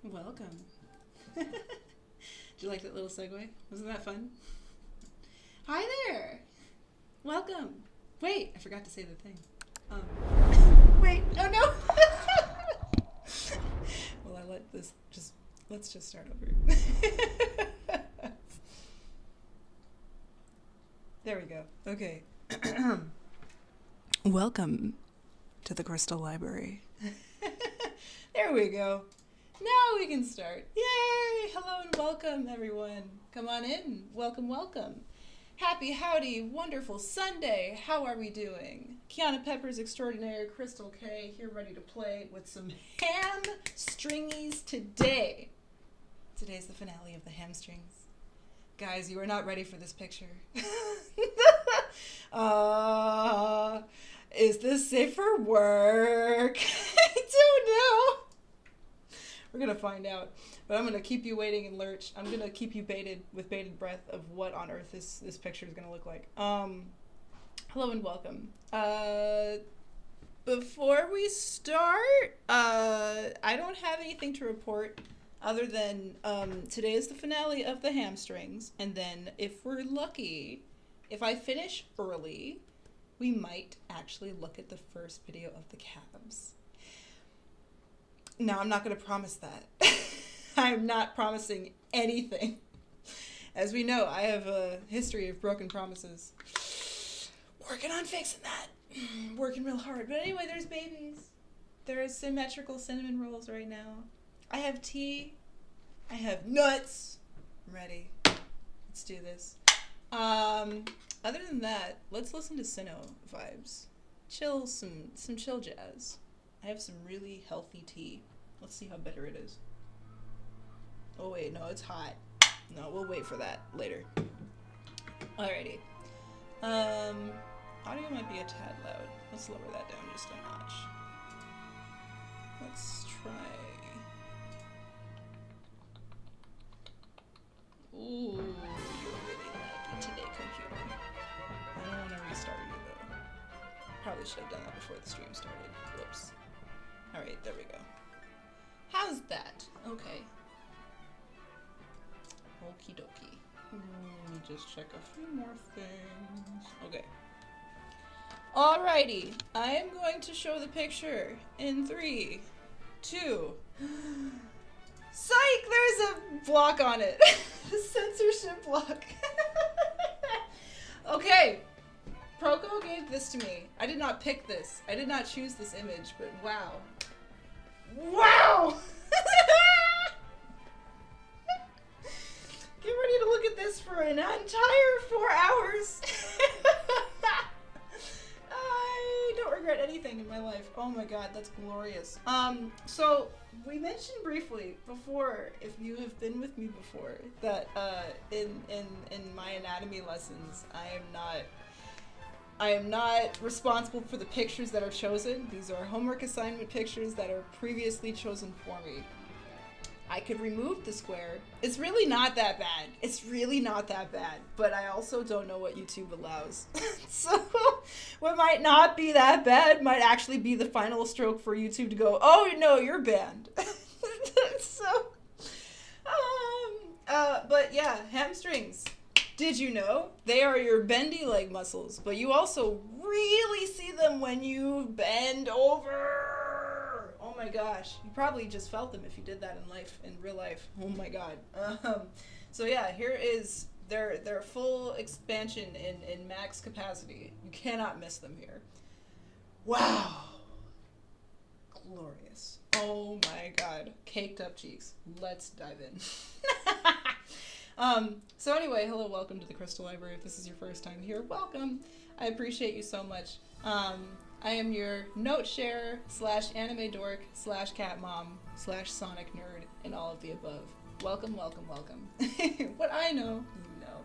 Welcome. Did you like that little segue? Wasn't that fun? Hi there. Welcome. Wait, I forgot to say the thing. Wait, oh no. Well, I let this let's just start over. There we go. Okay. Welcome to the Crystal Library. There we go. Now we can start. Yay! Hello and welcome, everyone. Come on in. Welcome, welcome. Happy, howdy, wonderful Sunday. How are we doing? Kiana Peppers Extraordinaire, Crystal K, here ready to play with some hamstringies today. Today's the finale of the hamstrings. Guys, you are not ready for this picture. Is this safe for work? I don't know. We're going to find out. But I'm going to keep you waiting and lurch. I'm going to keep you with bated breath of what on earth this picture is going to look like. Hello and welcome. Before we start, I don't have anything to report other than today is the finale of the hamstrings. And then if we're lucky, if I finish early, we might actually look at the first video of the cabs. No, I'm not going to promise that. I'm not promising anything. As we know, I have a history of broken promises. Working on fixing that. Working real hard. But anyway, there's babies. There are symmetrical cinnamon rolls right now. I have tea. I have nuts. I'm ready. Let's do this. Other than that, let's listen to Sinnoh vibes. Chill, some chill jazz. I have some really healthy tea. Let's see how bitter it is. Oh wait, no, it's hot. No, we'll wait for that later. Alrighty. Audio might be a tad loud. Let's lower that down just a notch. Let's try. Ooh, you're really laggy today, computer. I don't want to restart you though. Probably should have done that before the stream started. Whoops. Alright, there we go. How's that? Okay. Okie dokie. Let me just check a few more things. Okay. Alrighty. I am going to show the picture in 3, 2. Psych! There's a block on it. A censorship block. Okay. Proko gave this to me. I did not pick this. I did not choose this image, but wow. Wow! Get ready to look at this for an entire 4 hours. I don't regret anything in my life. Oh my god, that's glorious. So we mentioned briefly before, if you have been with me before, that in my anatomy lessons, I am not responsible for the pictures that are chosen. These are homework assignment pictures that are previously chosen for me. I could remove the square. It's really not that bad. It's really not that bad. But I also don't know what YouTube allows. So what might not be that bad might actually be the final stroke for YouTube to go, oh no, you're banned. So, but yeah, hamstrings. Did you know? They are your bendy leg muscles, but you also really see them when you bend over. Oh my gosh, you probably just felt them if you did that in real life. Oh my god. So yeah, here is their full expansion in max capacity. You cannot miss them here. Wow. Glorious. Oh my god. Caked up cheeks. Let's dive in. So anyway, hello, welcome to the Crystal Library. If this is your first time here, welcome. I appreciate you so much. I am your note sharer / anime dork / cat mom / Sonic nerd and all of the above. Welcome, welcome, welcome. What I know, you know.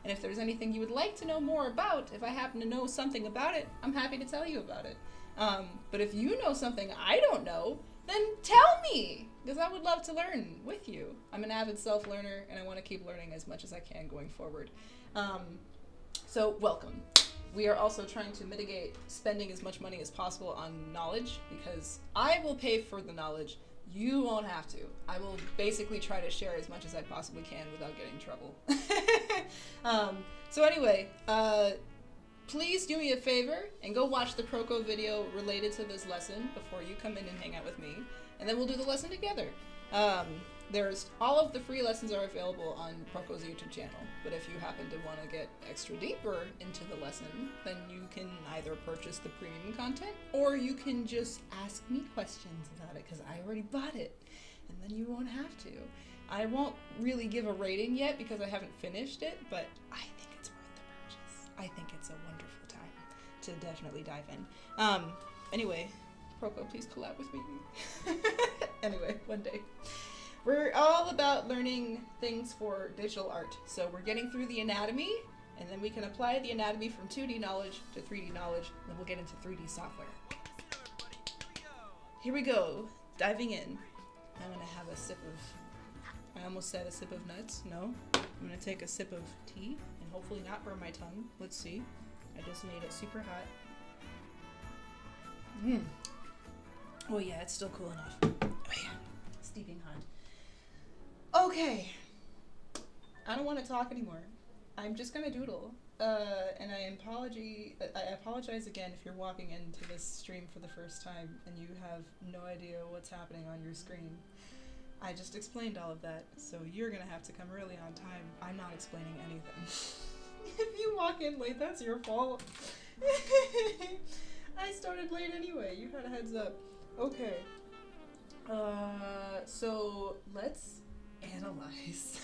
And if there's anything you would like to know more about, if I happen to know something about it, I'm happy to tell you about it. But if you know something I don't know, then tell me, because I would love to learn with you. I'm an avid self-learner, and I want to keep learning as much as I can going forward. So welcome. We are also trying to mitigate spending as much money as possible on knowledge, because I will pay for the knowledge. You won't have to. I will basically try to share as much as I possibly can without getting in trouble. So anyway, please do me a favor and go watch the Proko video related to this lesson before you come in and hang out with me, and then we'll do the lesson together. There's all of the free lessons are available on Proko's YouTube channel, but if you happen to want to get extra deeper into the lesson, then you can either purchase the premium content, or you can just ask me questions about it, because I already bought it, and then you won't have to. I won't really give a rating yet because I haven't finished it, but I think it's worth the purchase. I think it's a wonderful time to definitely dive in. Anyway, Proko, please collab with me. Anyway, one day. We're all about learning things for digital art. So we're getting through the anatomy, and then we can apply the anatomy from 2D knowledge to 3D knowledge, and then we'll get into 3D software. Here we go, diving in. I'm gonna have a sip of, I almost said a sip of nuts, no. I'm gonna take a sip of tea, and hopefully not burn my tongue. Let's see. I just made it super hot. Oh yeah, it's still cool enough. Oh yeah, steeping hot. Okay, I don't want to talk anymore. I'm just gonna doodle, and I apologize again if you're walking into this stream for the first time and you have no idea what's happening on your screen. I just explained all of that, so you're gonna have to come really on time. I'm not explaining anything. If you walk in late, that's your fault. I started late anyway, you had a heads up. Okay, so let's analyze.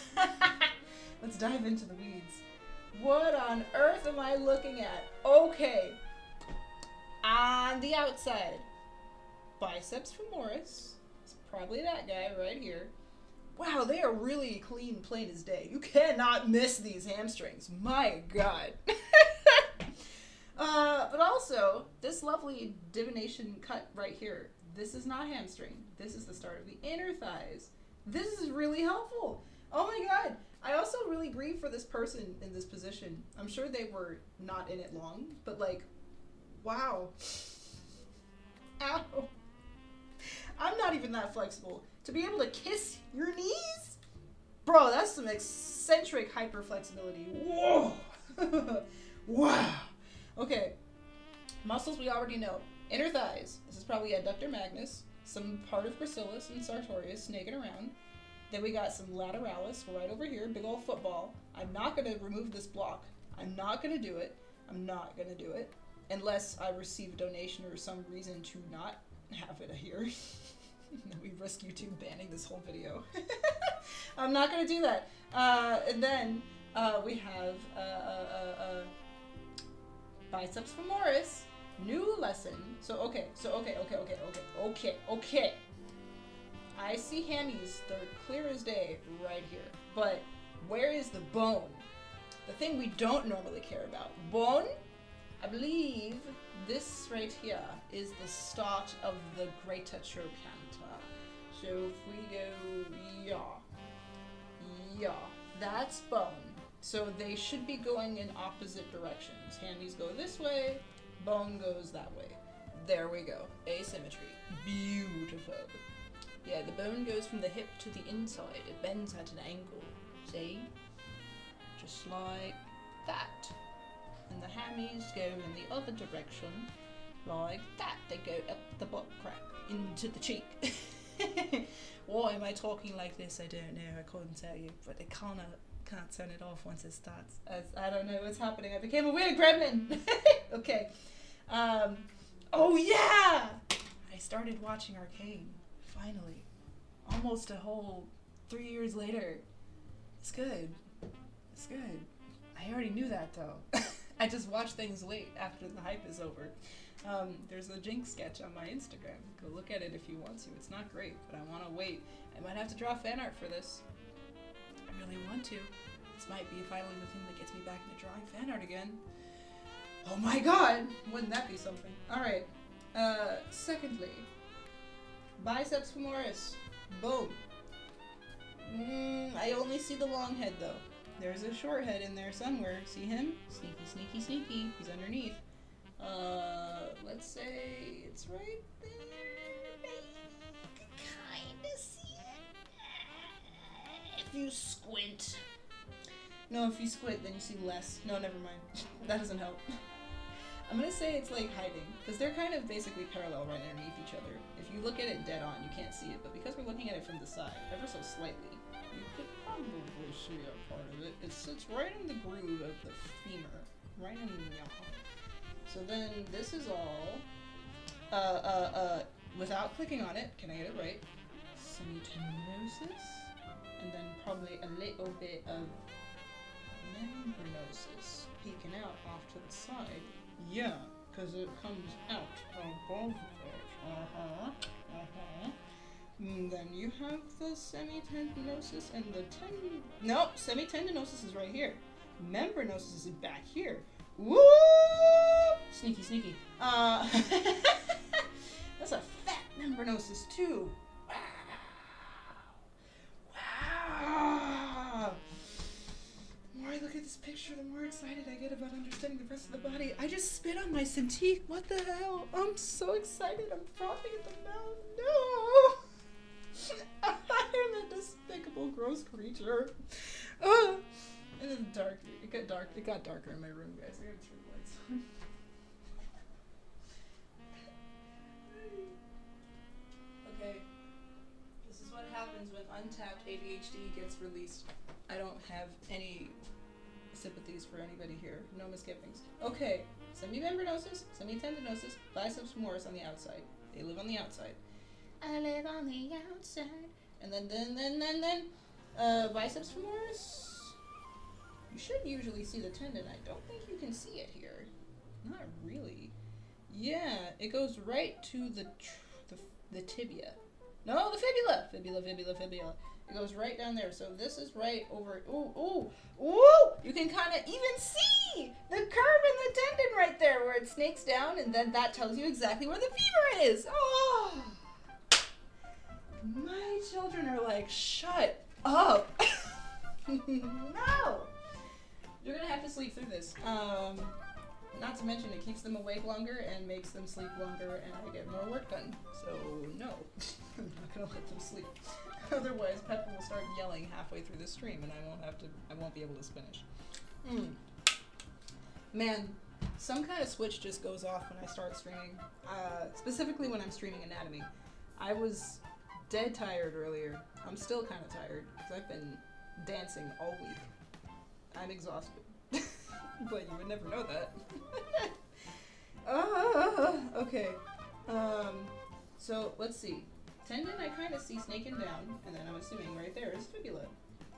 Let's dive into the weeds. What on earth am I looking at? Okay. On the outside, biceps femoris. It's probably that guy right here. Wow, they are really clean, plain as day. You cannot miss these hamstrings. My God. But also, this lovely divination cut right here. This is not hamstring. This is the start of the inner thighs. This is really helpful. Oh my God. I also really grieve for this person in this position. I'm sure they were not in it long, but like, wow. Ow. I'm not even that flexible. To be able to kiss your knees? Bro, that's some eccentric hyperflexibility. Whoa. Wow. Okay. Muscles we already know. Inner thighs. This is probably adductor magnus. Some part of gracilis and sartorius snaking around. Then we got some lateralis right over here, big old football. I'm not going to remove this block. I'm not going to do it. I'm not going to do it. Unless I receive a donation or some reason to not have it here. We risk YouTube banning this whole video. I'm not going to do that. And then we have biceps femoris. New lesson. So okay. I see hammies. They're clear as day right here. But where is the bone? The thing we don't normally care about. Bone? I believe this right here is the start of the greater trochanter. So if we go, yeah, that's bone. So they should be going in opposite directions. Hammies go this way, bone goes that way. There we go. Asymmetry. Beautiful. Yeah, the bone goes from the hip to the inside. It bends at an angle. See? Just like that. And the hammies go in the other direction, like that. They go up the butt crack into the cheek. Why am I talking like this? I don't know. I couldn't tell you, but I can't turn it off once it starts. As I don't know what's happening. I became a weird gremlin. Okay. Oh yeah! I started watching Arcane. Finally. Almost a whole 3 years later. It's good. It's good. I already knew that though. I just watch things late after the hype is over. There's a Jinx sketch on my Instagram. Go look at it if you want to. It's not great, but I want to wait. I might have to draw fan art for this. I really want to. This might be finally the thing that gets me back into drawing fan art again. Oh my god! Wouldn't that be something? Alright. Secondly, biceps femoris. Boom. I only see the long head though. There's a short head in there somewhere. See him? Sneaky, sneaky, sneaky. He's underneath. Let's say it's right there. You can kinda see it. If you squint. No, if you squint, then you see less. No, never mind. That doesn't help. I'm gonna say it's like hiding, because they're kind of basically parallel right underneath each other. If you look at it dead on, you can't see it, but because we're looking at it from the side, ever so slightly, you could probably see a part of it. It sits right in the groove of the femur, right in the yaw. So then this is all, without clicking on it, can I get it right? Semitendinosus, and then probably a little bit of membranosus peeking out off to the side. Yeah, because it comes out above it. And then you have the semitendinosus and the semitendinosus is right here. Membranosus is back here. Woo! Sneaky, sneaky. That's a fat membranosus too. Wow! The more I look at this picture, the more excited I get about understanding the rest of the body. I just spit on my Cintiq. What the hell? I'm so excited. I'm frothing at the mouth. No! I am a despicable, gross creature. And then dark. It got dark. It got darker in my room, guys. I gotta turn the lights on. Okay. This is what happens when untapped ADHD gets released. I don't have any sympathies for anybody here. No misgivings. Okay. Semimembranosus, semitendinosus, biceps femoris on the outside. They live on the outside. I live on the outside. And then biceps femoris. You should usually see the tendon. I don't think you can see it here. Not really. Yeah, it goes right to the tibia. No, the fibula. Fibula. It goes right down there. So this is right over. Ooh. You can kind of even see the curve in the tendon right there where it snakes down, and then that tells you exactly where the femur is. Oh. My children are like, shut up. No. You're gonna have to sleep through this. Not to mention it keeps them awake longer and makes them sleep longer, and I get more work done. So no, I'm not gonna let them sleep. Otherwise, Pepper will start yelling halfway through the stream, and I won't be able to finish. Man, some kind of switch just goes off when I start streaming. Specifically when I'm streaming anatomy. I was dead tired earlier. I'm still kind of tired because I've been dancing all week. I'm exhausted. But you would never know that. Okay. So let's see. Tendon I kind of see snaking down, and then I'm assuming right there is fibula.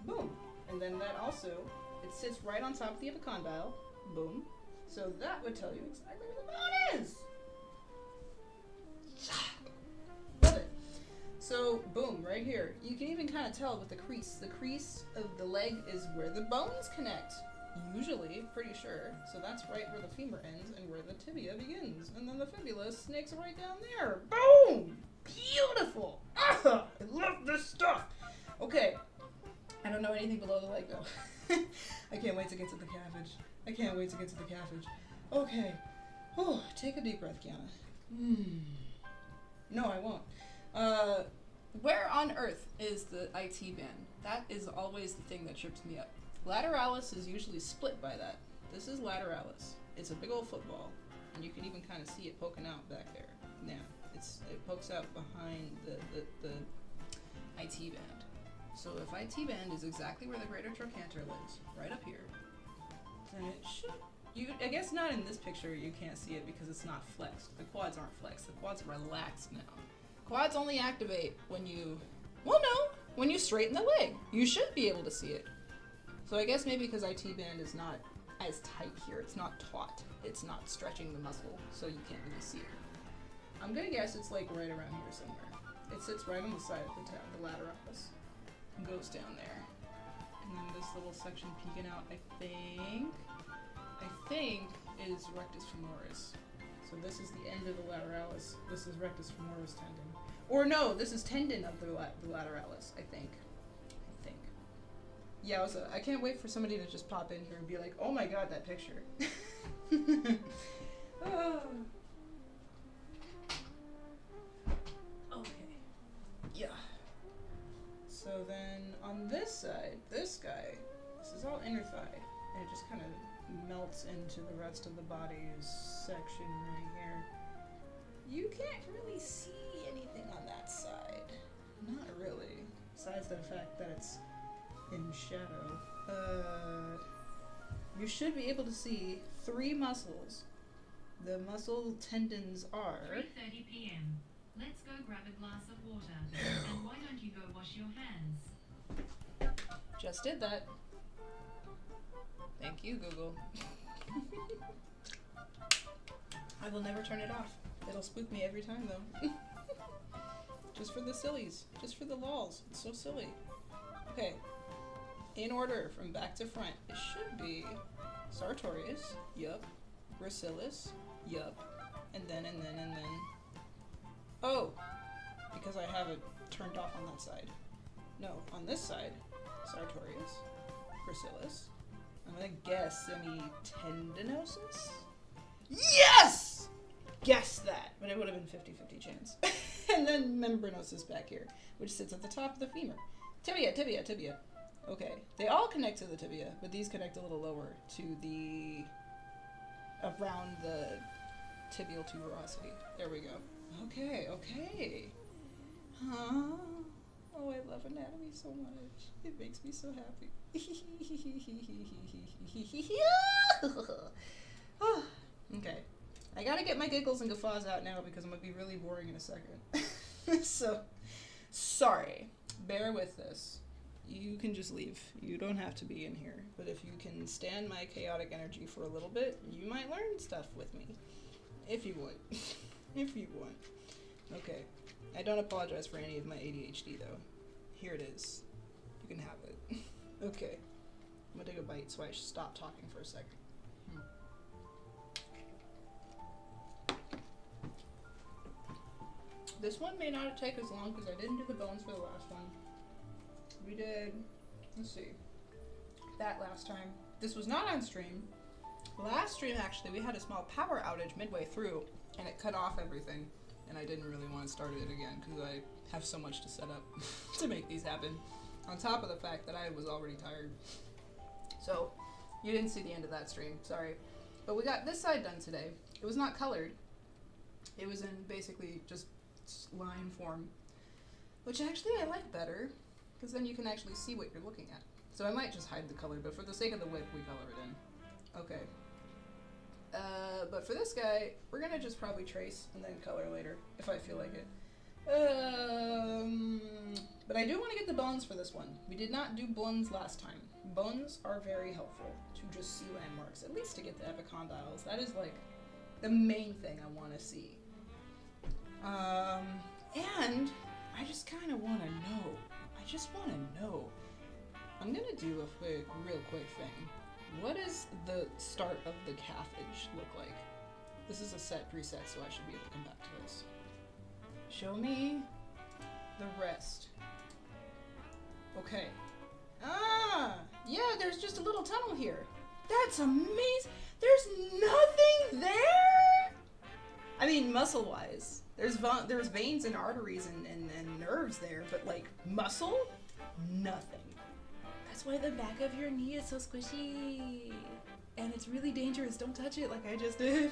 Boom. And then that also, it sits right on top of the epicondyle. Boom. So that would tell you exactly where the bone is. Love it. So, boom, right here. You can even kind of tell with the crease. The crease of the leg is where the bones connect. Usually, pretty sure. So that's right where the femur ends and where the tibia begins. And then the fibula snakes right down there. Boom! Beautiful! Ah, I love this stuff! Okay. I don't know anything below the leg, though. I can't wait to get to the calvage. I can't wait to get to the calvage. Okay. Oh, take a deep breath, Kiana. No, I won't. Where on earth is the IT band? That is always the thing that trips me up. Lateralis is usually split by that. This is lateralis. It's a big old football, and you can even kind of see it poking out back there. Yeah, it pokes out behind the IT band. So if IT band is exactly where the greater trochanter lives, right up here, then it should. I guess not in this picture. You can't see it because it's not flexed. The quads aren't flexed. The quads are relaxed now. Quads only activate when you, when you straighten the leg. You should be able to see it. So I guess maybe because IT band is not as tight here, it's not taut, it's not stretching the muscle, so you can't really see it. I'm gonna guess it's like right around here somewhere. It sits right on the side of the lateralis, and goes down there. And then this little section peeking out, I think is rectus femoris. So this is the end of the lateralis. This is rectus femoris tendon. Or no, this is tendon of the lateralis, I think. Yeah, I can't wait for somebody to just pop in here and be like, oh my god, that picture. Oh. Okay. Yeah. So then on this side, this guy, this is all inner thigh, and it just kind of melts into the rest of the body's section right here. You can't really see anything on that side. Not really. Besides the fact that it's in shadow. You should be able to see 3 muscles. The muscle tendons are 3:30 p.m. Let's go grab a glass of water. And why don't you go wash your hands? Just did that. Thank you, Google. I will never turn it off. It'll spook me every time, though. Just for the sillies. Just for the lols. It's so silly. Okay. In order, from back to front, it should be sartorius, yup, gracilis, yup, and then. Oh, because I have it turned off on that side. No, on this side, sartorius, gracilis. I'm gonna guess semitendinosus? Yes! Guess that, but it would have been 50-50 chance. And then membranosus back here, which sits at the top of the femur. Tibia. Okay, they all connect to the tibia, but these connect a little lower to around the tibial tuberosity. There we go. Okay. Huh? Oh, I love anatomy so much. It makes me so happy. Okay. I gotta get my giggles and guffaws out now because I'm gonna be really boring in a second. So, sorry. Bear with this. You can just leave. You don't have to be in here. But if you can stand my chaotic energy for a little bit, you might learn stuff with me. If you want. If you want. Okay. I don't apologize for any of my ADHD, though. Here it is. You can have it. Okay. I'm gonna take a bite, so I should stop talking for a second. This one may not take as long because I didn't do the bones for the last one. We did, let's see, that last time. This was not on stream. Last stream, actually, we had a small power outage midway through, and it cut off everything. And I didn't really want to start it again because I have so much to set up to make these happen. On top of the fact that I was already tired. So, you didn't see the end of that stream, sorry. But we got this side done today. It was not colored. It was in basically just line form, which actually I like better because then you can actually see what you're looking at. So I might just hide the color, but for the sake of the whip, we color it in. Okay. But for this guy, we're gonna just probably trace and then color later, if I feel like it. But I do want to get the bones for this one. We did not do bones last time. Bones are very helpful to just see landmarks, at least to get the epicondyles. That is like the main thing I want to see. And I just kind of want to know. I just want to know. I'm going to do a real quick thing. What does the start of the calfage look like? This is a set preset, so I should be able to come back to this. Show me the rest. Okay. Ah! Yeah, there's just a little tunnel here. That's amazing! There's nothing there? I mean, muscle-wise. There's veins and arteries and nerves there, but like, muscle? Nothing. That's why the back of your knee is so squishy. And it's really dangerous. Don't touch it like I just did.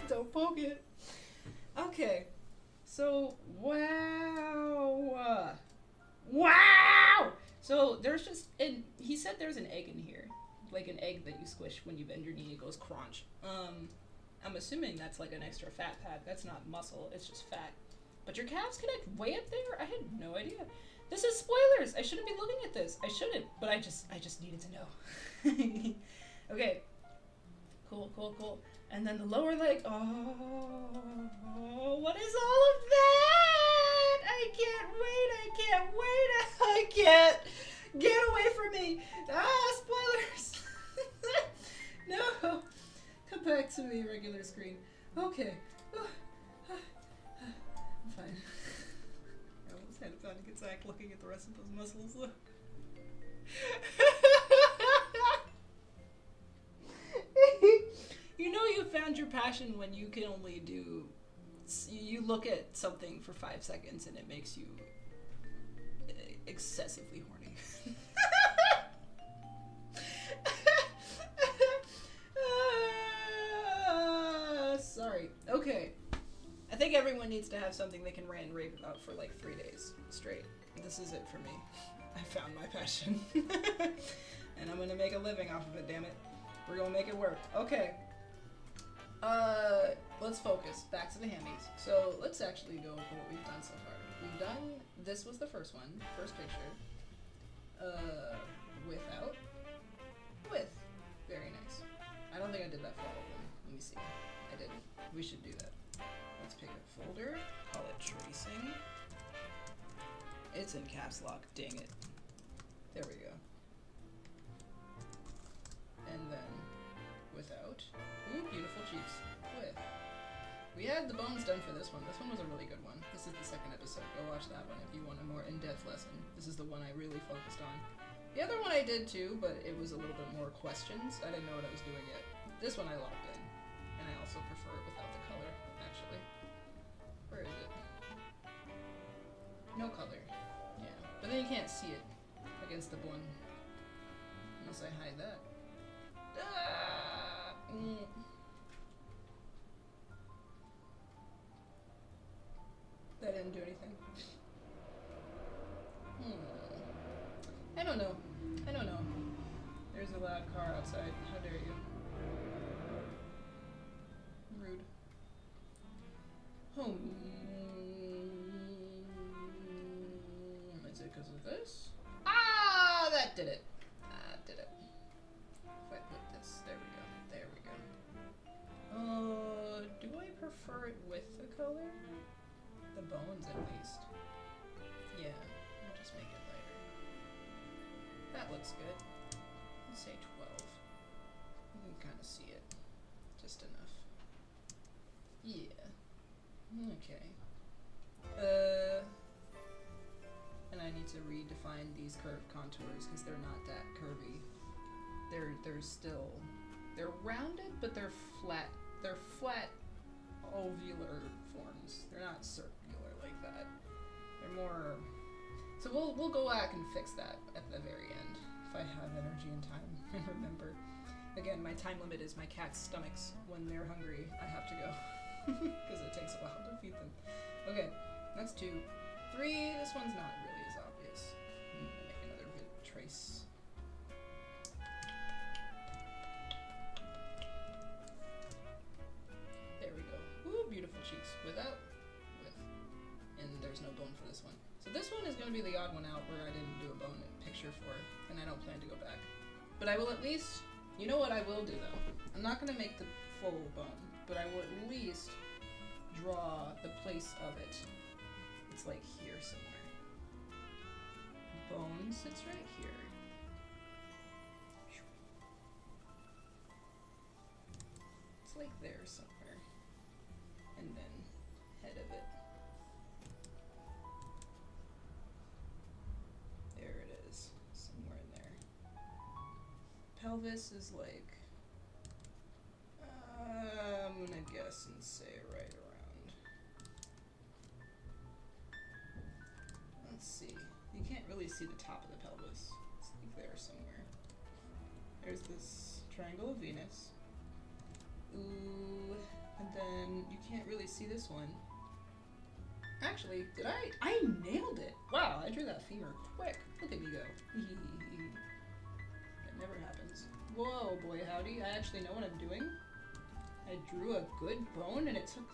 Don't poke it. Okay. So, wow. Wow! So, there's just, and he said there's an egg in here. Like an egg that you squish when you bend your knee, it goes crunch. I'm assuming that's like an extra fat pad. That's not muscle, it's just fat. But your calves connect way up there? I had no idea. This is spoilers! I shouldn't be looking at this. I shouldn't, but I just needed to know. Okay. Cool. And then the lower leg. Oh, what is all of that? I can't wait. Get away from me. Ah, spoilers. No. Come back to me, regular screen. Okay. I'm fine. I almost had a panic attack looking at the rest of those muscles. You know you found your passion when you can only do... You look at something for 5 seconds and it makes you excessively horny. Sorry. Okay. I think everyone needs to have something they can rant and rave about for like 3 days straight. This is it for me. I found my passion. And I'm gonna make a living off of it, damn it. We're gonna make it work. Okay. Let's focus. Back to the hammies. So let's actually go over what we've done so far. We've done, this was the first one, first picture. Without. With. Very nice. I don't think I did that for all of them. Let me see. I didn't. We should do that. Let's pick a folder. Call it tracing. It's in caps lock. Dang it. There we go. And then without. Ooh, beautiful cheeks. With. We had the bones done for this one. This one was a really good one. This is the second episode. Go watch that one if you want a more in-depth lesson. This is the one I really focused on. The other one I did too, but it was a little bit more questions. I didn't know what I was doing yet. This one I locked in. And I also prefer it without the color, actually. Where is it? No color. Yeah. But then you can't see it against the one. Unless I hide that. Ah! That didn't do anything. I don't know. There's a loud car outside. How dare you? Rude. Is it because of this? Ah, that did it. That did it. If I put this, there we go. Do I prefer it with the color? The bones, at least. Yeah, I'll just make it lighter. That looks good. Let's say 12. You can kind of see it. Just enough. Yeah. Okay. And I need to redefine these curved contours because they're not that curvy. They're still... They're rounded, but they're flat. They're flat ovular forms. They're not circular like that. They're more... So we'll go back and fix that at the very end. If I have energy and time and remember. Again, my time limit is my cat's stomachs. When they're hungry, I have to go. Because it takes a while to feed them. Okay, that's 2. 3, this one's not really as obvious. I'm gonna make another bit trace. There we go. Ooh, beautiful cheeks. Without, with. And there's no bone for this one. So this one is going to be the odd one out where I didn't do a bone picture for, and I don't plan to go back. But I will at least, you know what I will do though? I'm not gonna make the full bone, but I will at least draw the place of it. It's like here somewhere. Bone sits right here. It's like there somewhere. And then head of it. There it is. Somewhere in there. Pelvis is like, I'm gonna guess and say right around. Let's see. You can't really see the top of the pelvis. It's like there somewhere. There's this triangle of Venus. Ooh, and then you can't really see this one. Actually, did I nailed it. Wow, I drew that femur quick. Look at me go. That never happens. Whoa, boy howdy, I actually know what I'm doing. I drew a good bone and it took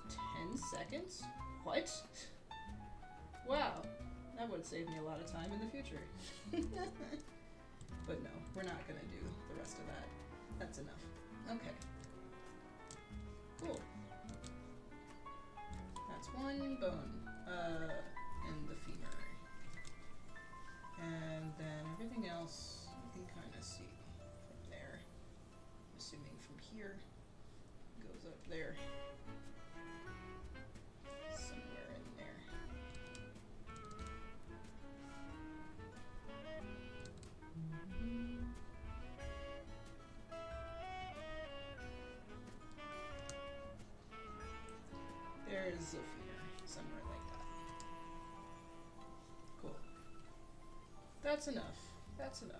10 seconds? What? Wow, that would save me a lot of time in the future. But no, we're not gonna do the rest of that. That's enough. Okay. Cool. That's one bone. And the femur. And then everything else you can kind of see from there. I'm assuming from here goes up there. Somewhere in there. There's a femur, somewhere like that. Cool. That's enough. That's enough.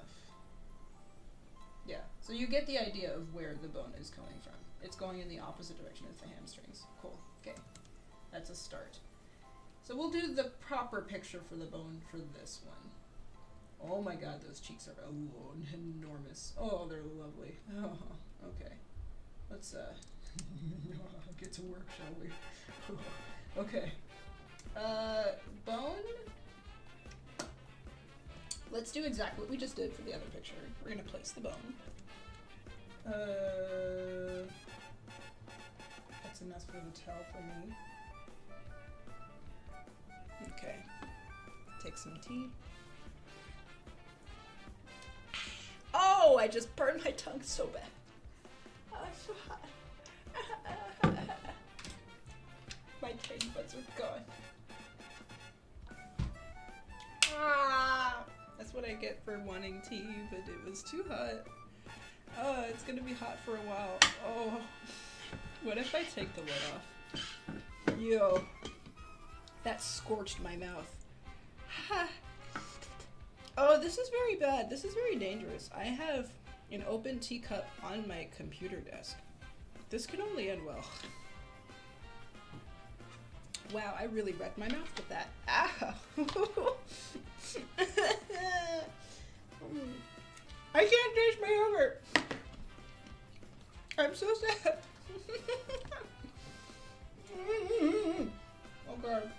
Yeah, so you get the idea of where the bone is coming from. It's going in the opposite direction as the hamstrings. Cool. Okay. That's a start. So we'll do the proper picture for the bone for this one. Oh my god, those cheeks are enormous. Oh, they're lovely. Oh, okay. Let's get to work, shall we? Okay. Bone. Let's do exactly what we just did for the other picture. We're gonna place the bone. That's a mess for the tell for me. Okay. Take some tea. Oh, I just burned my tongue so bad. Oh, it's so hot. My taste buds are gone. Ah, that's what I get for wanting tea, but it was too hot. Oh, it's gonna be hot for a while. Oh, what if I take the lid off? Yo, that scorched my mouth. Oh, this is very bad. This is very dangerous. I have an open teacup on my computer desk. This could only end well. Wow, I really wrecked my mouth with that. Ow! I can't taste my yogurt. I'm so sad. Oh god.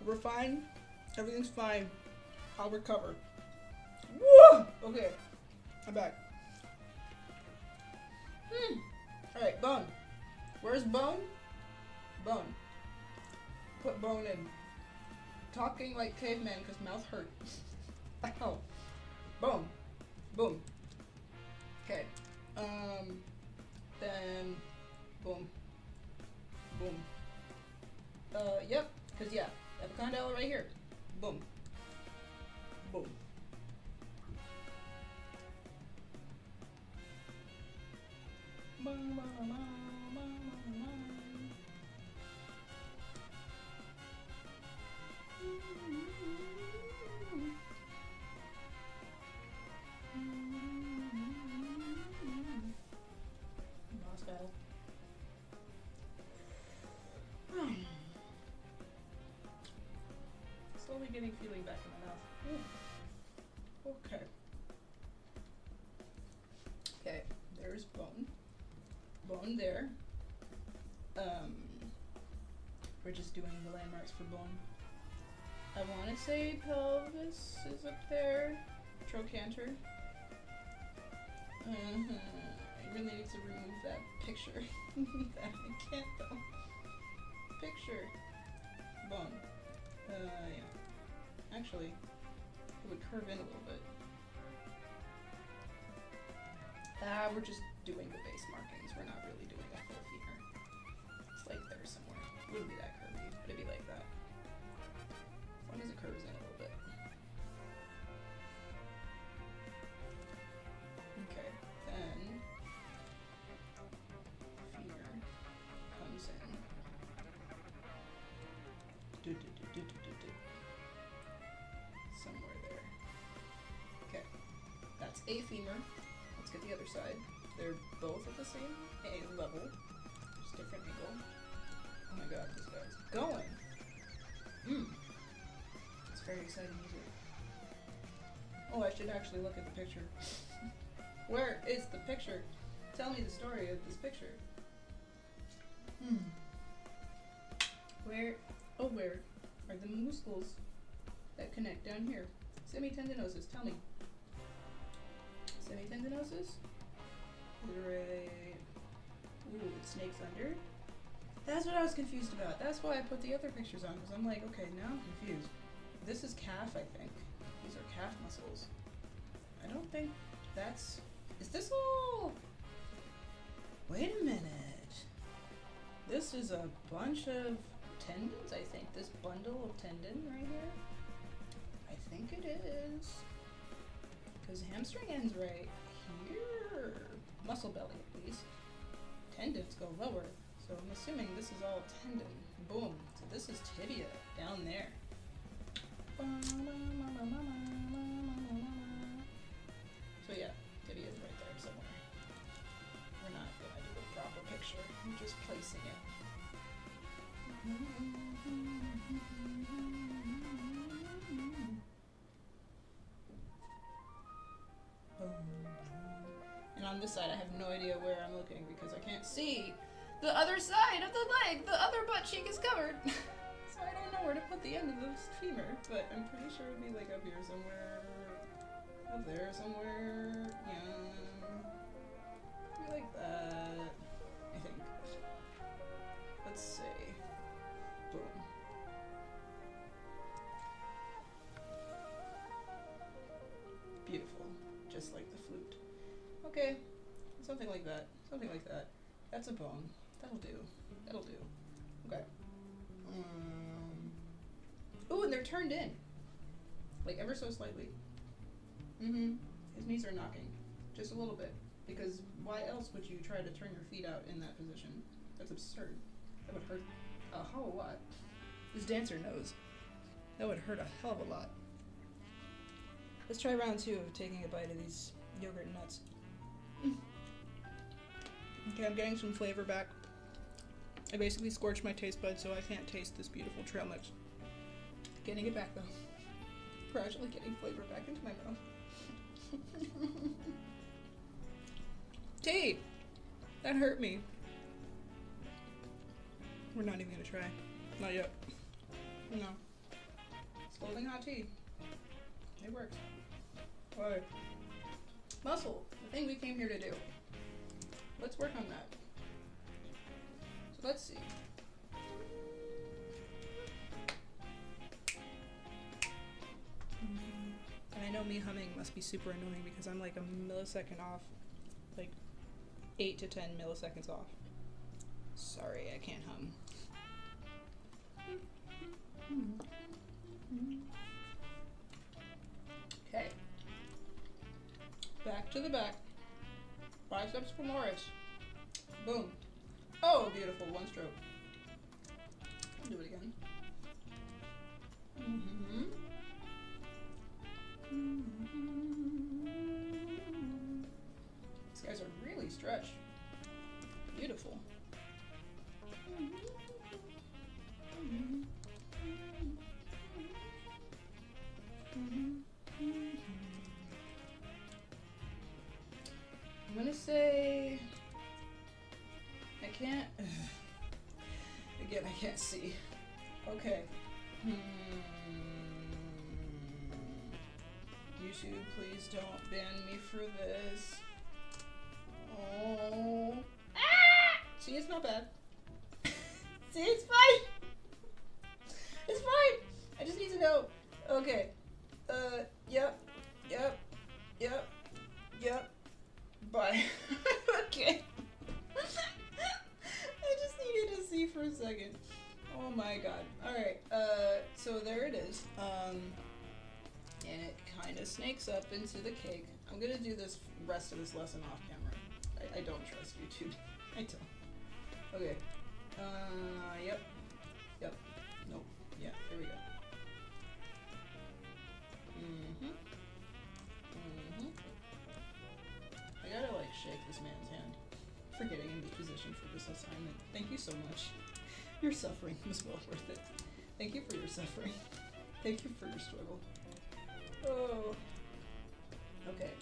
We're fine. Everything's fine. I'll recover. Woo! Okay. I'm back. Alright, bone. Where's bone? Bone. Put bone in. Talking like caveman because mouth hurt. Ow. Bone. Boom. Okay. Then boom. Boom. Yep. Cause yeah, epicondyle right here. Boom. Boom. Boss battle. Slowly getting feeling back in my mouth. Ooh. Okay. Okay, there's bone. Bone there. We're just doing the landmarks for bone. I want to say pelvis is up there. Trochanter. I really need to remove that picture. I can't though. Picture. Bone. Yeah. Actually, it would curve in a little bit. We're just doing the base markings. We're not really doing a full femur. It's like there somewhere. It wouldn't be that curvy, but it'd be like that. As long as it curves in a little bit. Okay, then femur comes in. Somewhere there. Okay, that's a femur. Let's get the other side. They're both at the same level, just different angle. Oh my god, this guy's going! It's very exciting music. Oh, I should actually look at the picture. Where is the picture? Tell me the story of this picture. Where are the muscles that connect down here? Semitendinosus, tell me. Semitendinosus? Right. Ooh, it snakes under. That's what I was confused about. That's why I put the other pictures on, because I'm like, okay, now I'm confused. This is calf, I think. These are calf muscles. I don't think that's... Is this all... Wait a minute. This is a bunch of tendons, I think. This bundle of tendon right here. I think it is. Because hamstring ends right here. Muscle belly, at least. Tendons go lower. So I'm assuming this is all tendon. Boom. So this is tibia down there. So yeah, tibia is right there somewhere. We're not gonna do a proper picture. I'm just placing it. And on this side I have no idea where I'm looking because I can't see the other side of the leg. The other butt cheek is covered. So I don't know where to put the end of the femur, but I'm pretty sure it would be like up here somewhere. Up there somewhere. Yeah. Maybe like that. I think. Let's see. Boom. Beautiful. Just like the flute. Okay. Something like that. Something like that. That's a bone. That'll do. That'll do. Okay. Ooh, and they're turned in. Like ever so slightly. His knees are knocking. Just a little bit. Because why else would you try to turn your feet out in that position? That's absurd. That would hurt a whole lot. This dancer knows. That would hurt a hell of a lot. Let's try round 2 of taking a bite of these yogurt nuts. Okay, I'm getting some flavor back. I basically scorched my taste buds so I can't taste this beautiful trail mix. Getting it back though. Gradually getting flavor back into my mouth. Tea! That hurt me. We're not even gonna try. Not yet. No. Scalding hot tea. It works. Alright. Muscle. The thing we came here to do. Let's work on that. So let's see. And I know me humming must be super annoying because I'm like a millisecond off. Like 8 to 10 milliseconds off. Sorry, I can't hum. Okay. Back to the back. Biceps femoris. Boom. Oh, beautiful. One stroke. I'll do it again. These guys are really stretched. Beautiful. I'm gonna say I can't again I can't see. Okay. YouTube, please don't ban me for this. Oh. Ah! See, it's not bad. See, it's fine. It's fine. I just need to know. Okay. Yep. Yep. Yep. Yep. Bye. Okay. I just needed to see for a second. Oh my god. Alright, so there it is. And it kind of snakes up into the cake. I'm gonna do this rest of this lesson off camera. I don't trust YouTube. I don't. Okay. Yep. Yep. Nope. Yeah, here we go. I gotta, like, shake this man's hand for getting in this position for this assignment. Thank you so much. Your suffering was well worth it. Thank you for your suffering. Thank you for your struggle. Oh. Okay.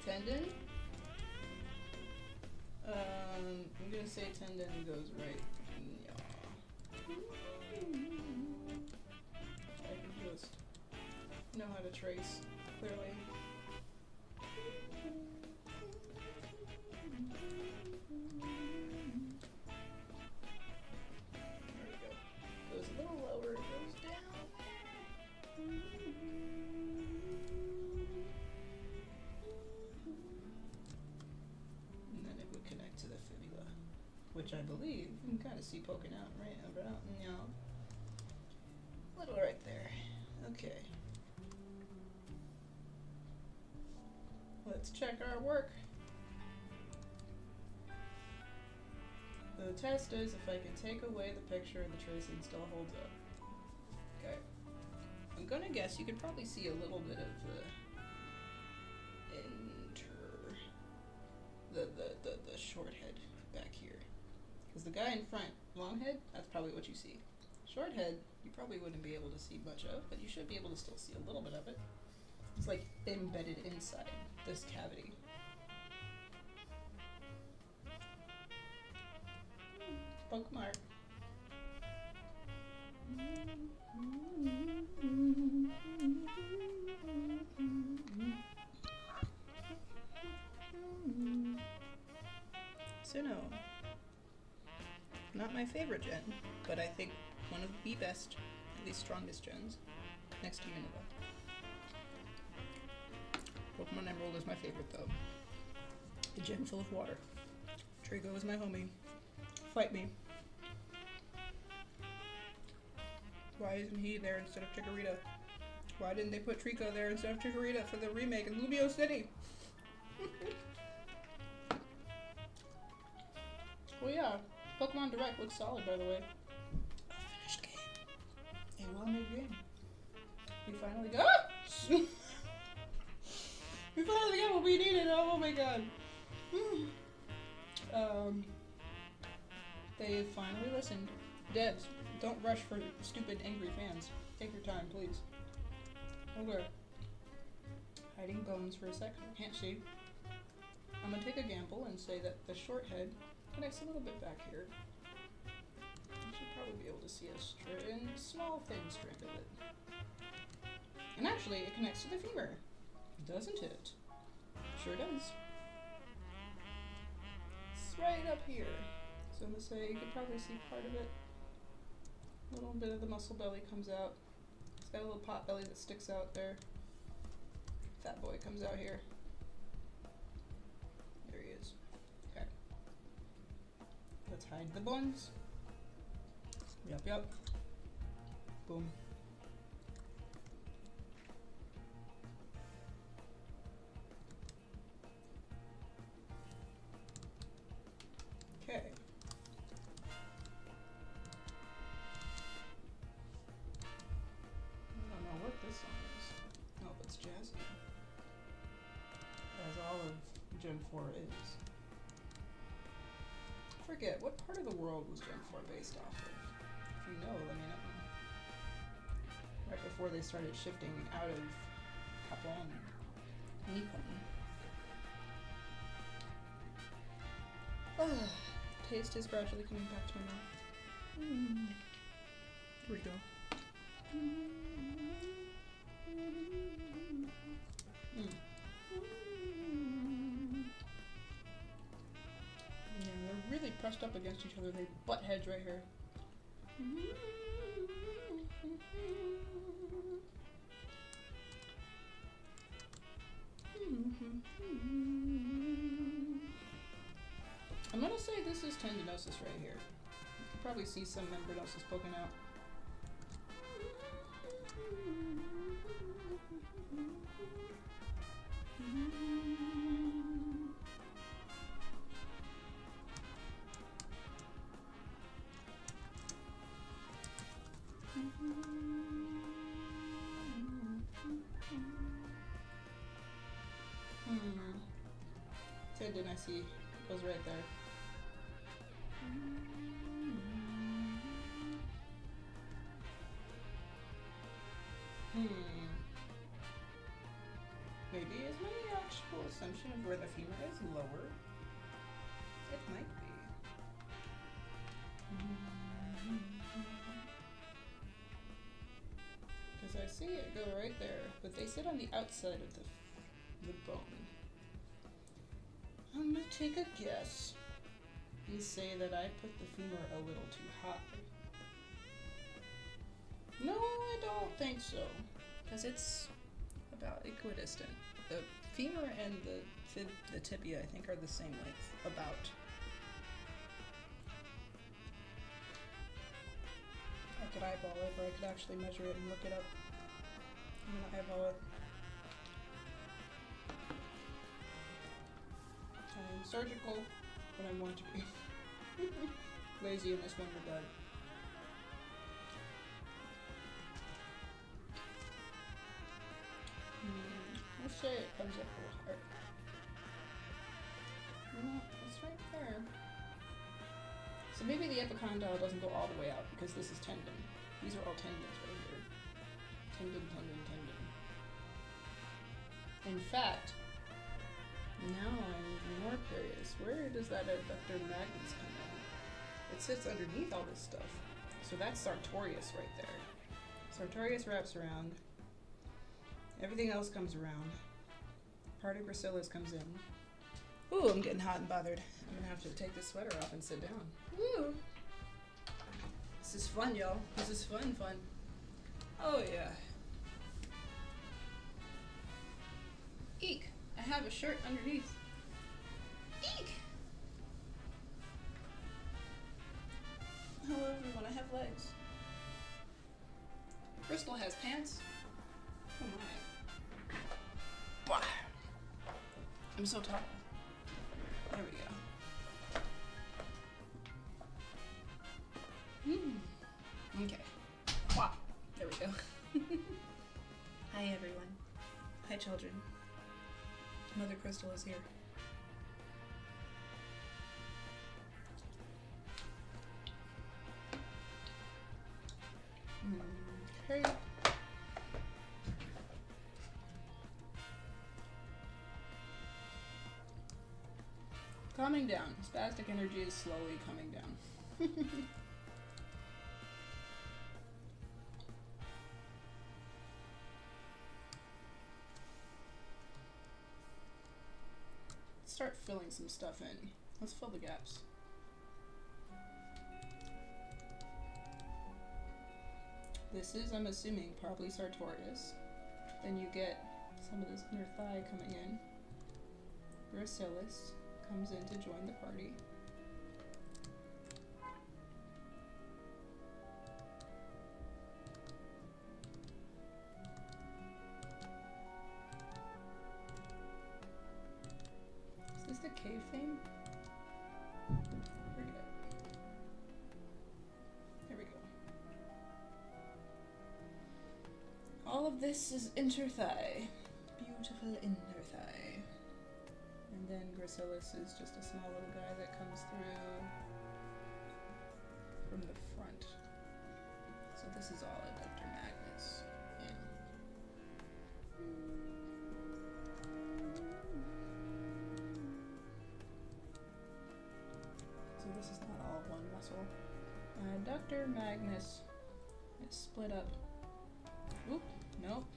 Tendon. I'm gonna say tendon goes right. Yeah. I can just know how to trace clearly. There we go. Goes a little lower, it goes down. And then it would connect to the fibula, which I believe you can kind of see poking out right about now. Little right there. Okay. Let's check our work. The test is if I can take away the picture and the tracing still holds up. Okay. I'm gonna guess you could probably see a little bit of the short head back here. Because the guy in front, long head, that's probably what you see. Short head, you probably wouldn't be able to see much of, but you should be able to still see a little bit of it. It's like embedded inside this cavity. Poke mark. So no, not my favorite gen, but I think one of the best, at least strongest gens, next to Unova. Pokemon Emerald is my favorite though. A gen full of water. Trico is my homie. Fight me. Why isn't he there instead of Chikorita? Why didn't they put Trico there instead of Chikorita for the remake in Lumio City? Well, yeah, Pokemon Direct looks solid, by the way. A finished game. A well-made game. We finally got. We finally got what we needed. Oh my god. They finally listened. Devs, don't rush for stupid, angry fans. Take your time, please. Okay. Hiding bones for a second. Can't see. I'm gonna take a gamble and say that the short head connects a little bit back here. You should probably be able to see a small thin strand of it. And actually, it connects to the femur. Doesn't it? Sure does. It's right up here. So I'm gonna say you could probably see part of it. A little bit of the muscle belly comes out. It's got a little pot belly that sticks out there. Fat boy comes out here. There he is. Okay. Let's hide the bones. Yep. Boom. Okay. I don't know what this song is. Oh, it's jazzy. As all of Gen 4 is. I forget, what part of the world was Gen 4 based off of? If you know, let me know. Right before they started shifting out of Japon. Nippon. Taste is gradually coming back to my mouth. Here we go. pressed up against each other, they butt heads right here. I'm gonna say this is tendinosis right here. You can probably see some membranosus poking out. Tendon, I see. Goes right there. Maybe is my actual assumption of where the femur is lower? It might be. Because I see it go right there, but they sit on the outside of the bone. I'm gonna take a guess and say that I put the femur a little too high. No, I don't think so. Because it's about equidistant. The femur and the tibia, I think, are the same length. About. I could eyeball it, or I could actually measure it and look it up. I'm gonna eyeball it. I'm surgical when I want to be. Lazy in this one regard. Let's say it comes up a little hard. No, it's right there. So maybe the epicondyle doesn't go all the way out because this is tendon. These are all tendons right here. Tendon, tendon, tendon. In fact, now I'm even more curious. Where does that adductor magnus come in? It sits underneath all this stuff. So that's sartorius right there. Sartorius wraps around. Everything else comes around. Part of gracilis comes in. Ooh, I'm getting hot and bothered. I'm gonna have to take this sweater off and sit down. Woo! This is fun, y'all. This is fun. Oh yeah. Eek! I have a shirt underneath. Eek! Hello everyone, I have legs. Crystal has pants. Oh my. Bah. I'm so tall. There we go. Okay. Wow. There we go. Hi everyone. Hi children. Mother Crystal is here. Okay. Calming down. Spastic energy is slowly coming down. Let's start filling some stuff in. Let's fill the gaps. This is, I'm assuming, probably sartorius. Then you get some of this inner thigh coming in. Gracilis comes in to join the party. Is this the cave thing? Forget. There we go. All of this is interthigh. Beautiful interthigh. And then gracilis is just a small little guy that comes through from the front. So this is all adductor magnus in. So this is not all one muscle. Adductor magnus is split up. Oop, nope.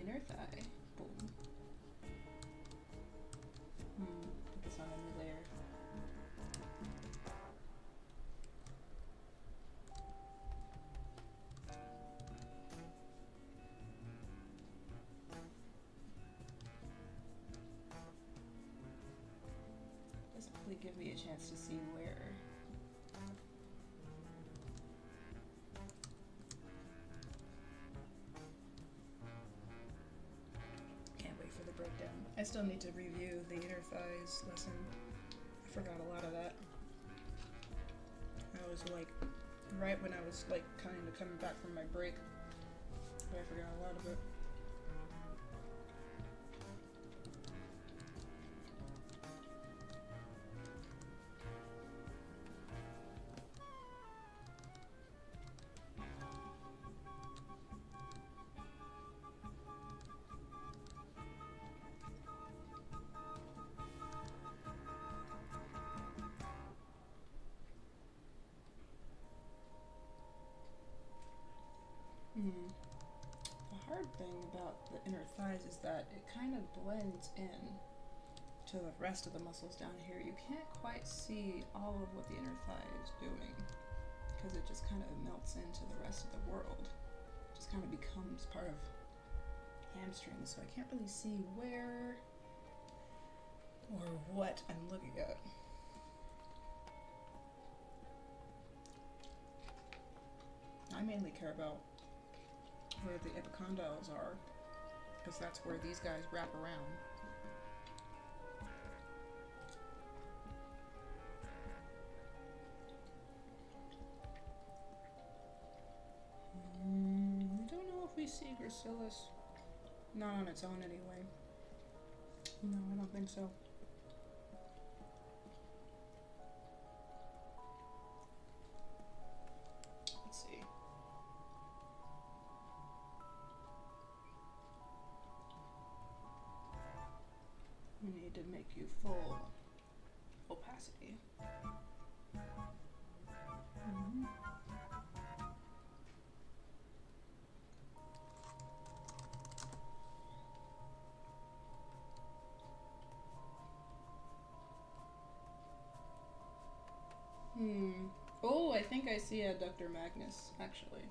Inner thigh. Boom. Put this on a new layer. give me a chance to see where. Can't wait for the breakdown. I still need to review the inner thighs lesson. I forgot a lot of that. I was like, right when I was like kind of coming back from my break, but I forgot a lot of it. The hard thing about the inner thighs is that it kind of blends in to the rest of the muscles down here. You can't quite see all of what the inner thigh is doing because it just kind of melts into the rest of the world. It just kind of becomes part of hamstrings, so I can't really see where or what I'm looking at. I mainly care about where the epicondyles are, because that's where these guys wrap around. I don't know if we see gracilis. Not on its own anyway. No, I don't think so. Let's see. We need to make you full opacity. Oh, I think I see adductor magnus, actually.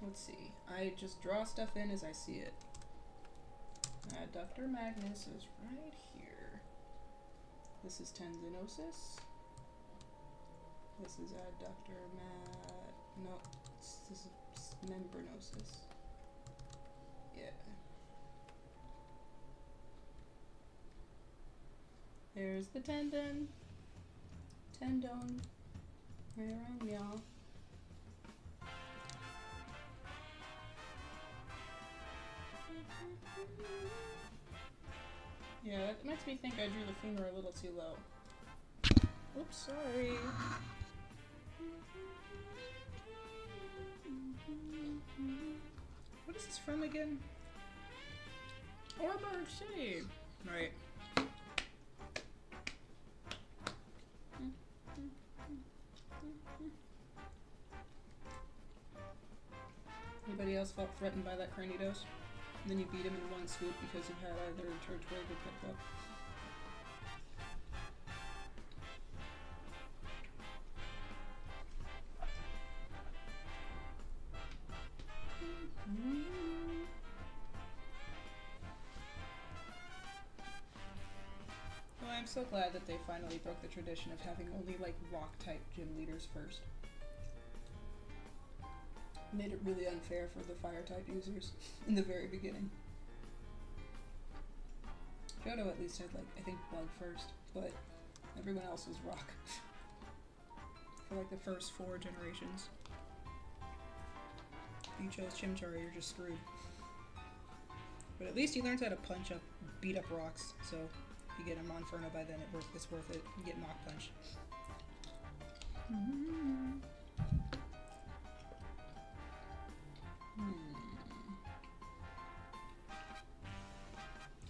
Let's see. I just draw stuff in as I see it. Adductor magnus is right here. This is tendinosus. This is adductor no, this is membranosus. Yeah. There's the tendon. Tendon. Right around y'all. Yeah, that makes me think I drew the femur a little too low. Oops, sorry. What is this from again? Orberg City. Right. Anybody else felt threatened by that cranidos? And then you beat him in one swoop because you had either church wig or picked up. Well, I'm so glad that they finally broke the tradition of having only like rock type gym leaders first. Made it really unfair for the fire type users in the very beginning. Johto at least had like, I think bug first, but everyone else was rock. For like the first 4 generations. If you chose Chimchar, you're just screwed. But at least he learns how to punch up, beat up rocks, so if you get him on Inferno by then it's worth it. You get Mach Punch.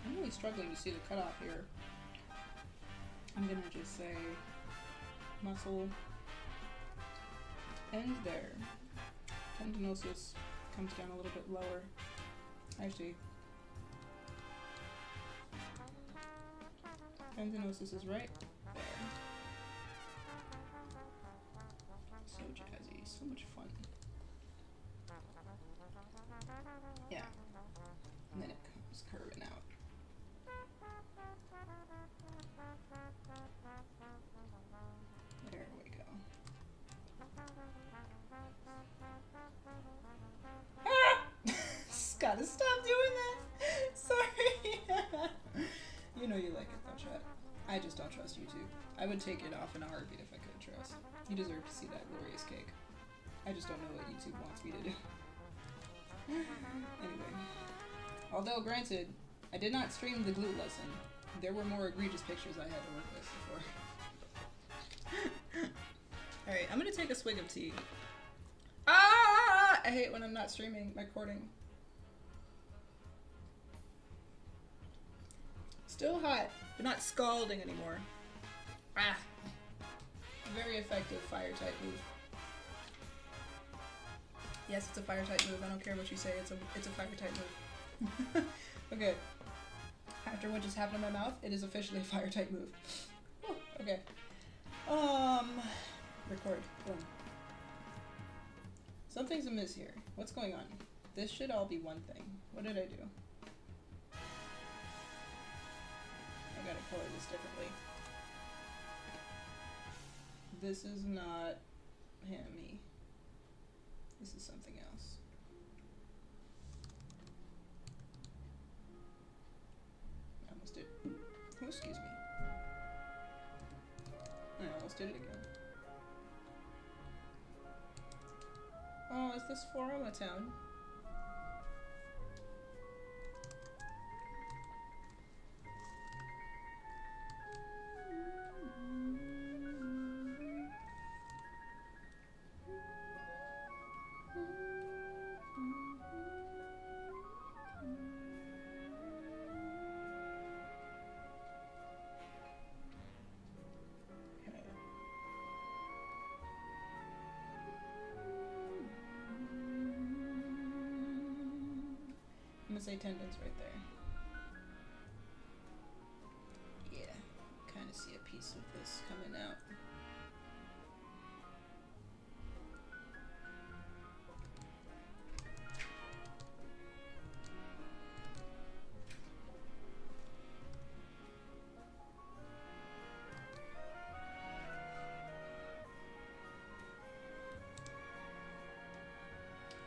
I'm really struggling to see the cutoff here. I'm gonna just say muscle ends there. Tendinosus comes down a little bit lower. Actually, tendinosus is right there. So jazzy, so much fun. Yeah. And then it comes curving out. it if I could, trust. You deserve to see that glorious cake. I just don't know what YouTube wants me to do. Anyway. Although, granted, I did not stream the glue lesson. There were more egregious pictures I had to work with before. Alright, I'm gonna take a swig of tea. Ah! I hate when I'm not streaming my recording. Still hot, but not scalding anymore. Ah! Very effective fire type move. Yes, it's a fire type move. I don't care what you say. It's a fire type move. Okay. After what just happened in my mouth, it is officially a fire type move. Whew, okay. Record. Boom. Something's amiss here. What's going on? This should all be one thing. What did I do? I gotta color this differently. This is not hammy. This is something else. I almost did. Oh, excuse me. I almost did it again. Oh, is this Floroma Town? I'm gonna say tendons right there. Yeah, kind of see a piece of this coming out.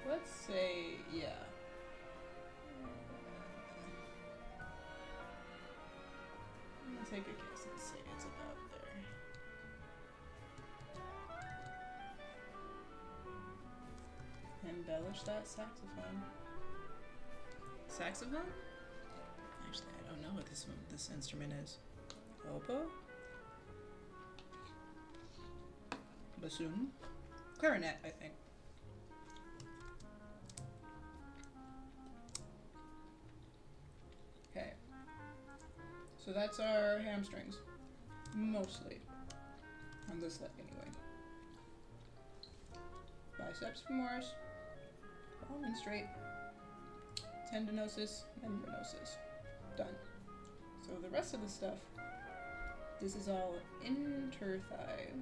Let's say, yeah. I'm gonna take a guess and say it's about there. Embellish that saxophone. Saxophone? Actually, I don't know what this instrument is. Oboe? Bassoon? Clarinet, I think. Okay. So that's our hamstrings. Mostly. On this leg, anyway. Biceps femoris. Long and straight. Tendinosis, membranosus. Done. So the rest of the stuff, this is all interthigh,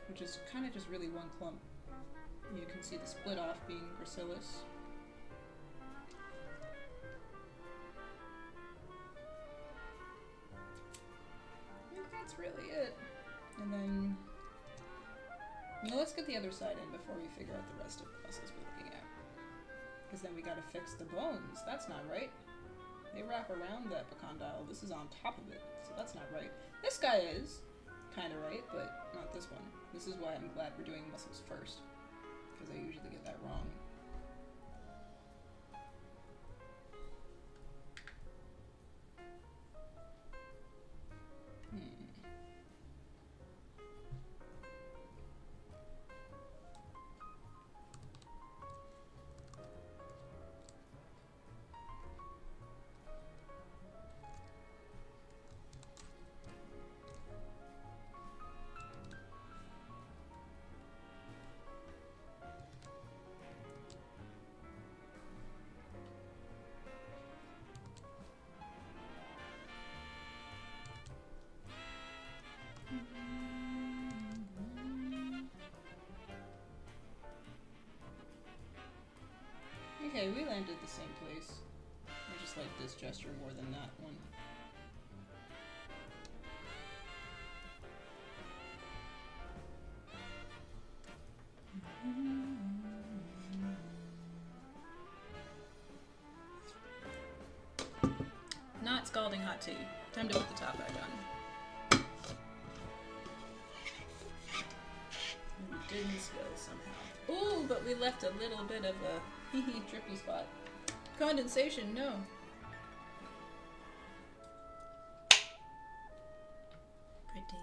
which is kind of just really one clump. You can see the split off being gracilis. I think that's really it. And then, now let's get the other side in before we figure out the rest of the muscles we're looking at. Because then we gotta fix the bones. That's not right. They wrap around that epicondyle. This is on top of it, so that's not right. This guy is kind of right, but not this one. This is why I'm glad we're doing muscles first, because I usually get that wrong. Okay, we landed the same place. I just like this gesture more than that one. Not scalding hot tea. Time to put the top back on. but we left a little bit of a drippy spot. Condensation, no. Pretty.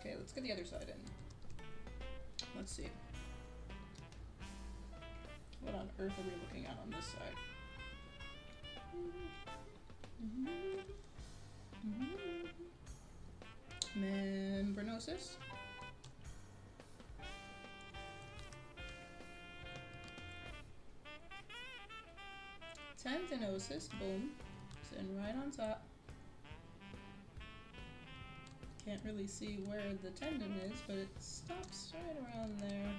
Okay, let's get the other side in. Let's see. What on earth are we looking at on this side? Membranosus. Tendinosis, boom. Sitting right on top. Can't really see where the tendon is, but it stops right around there.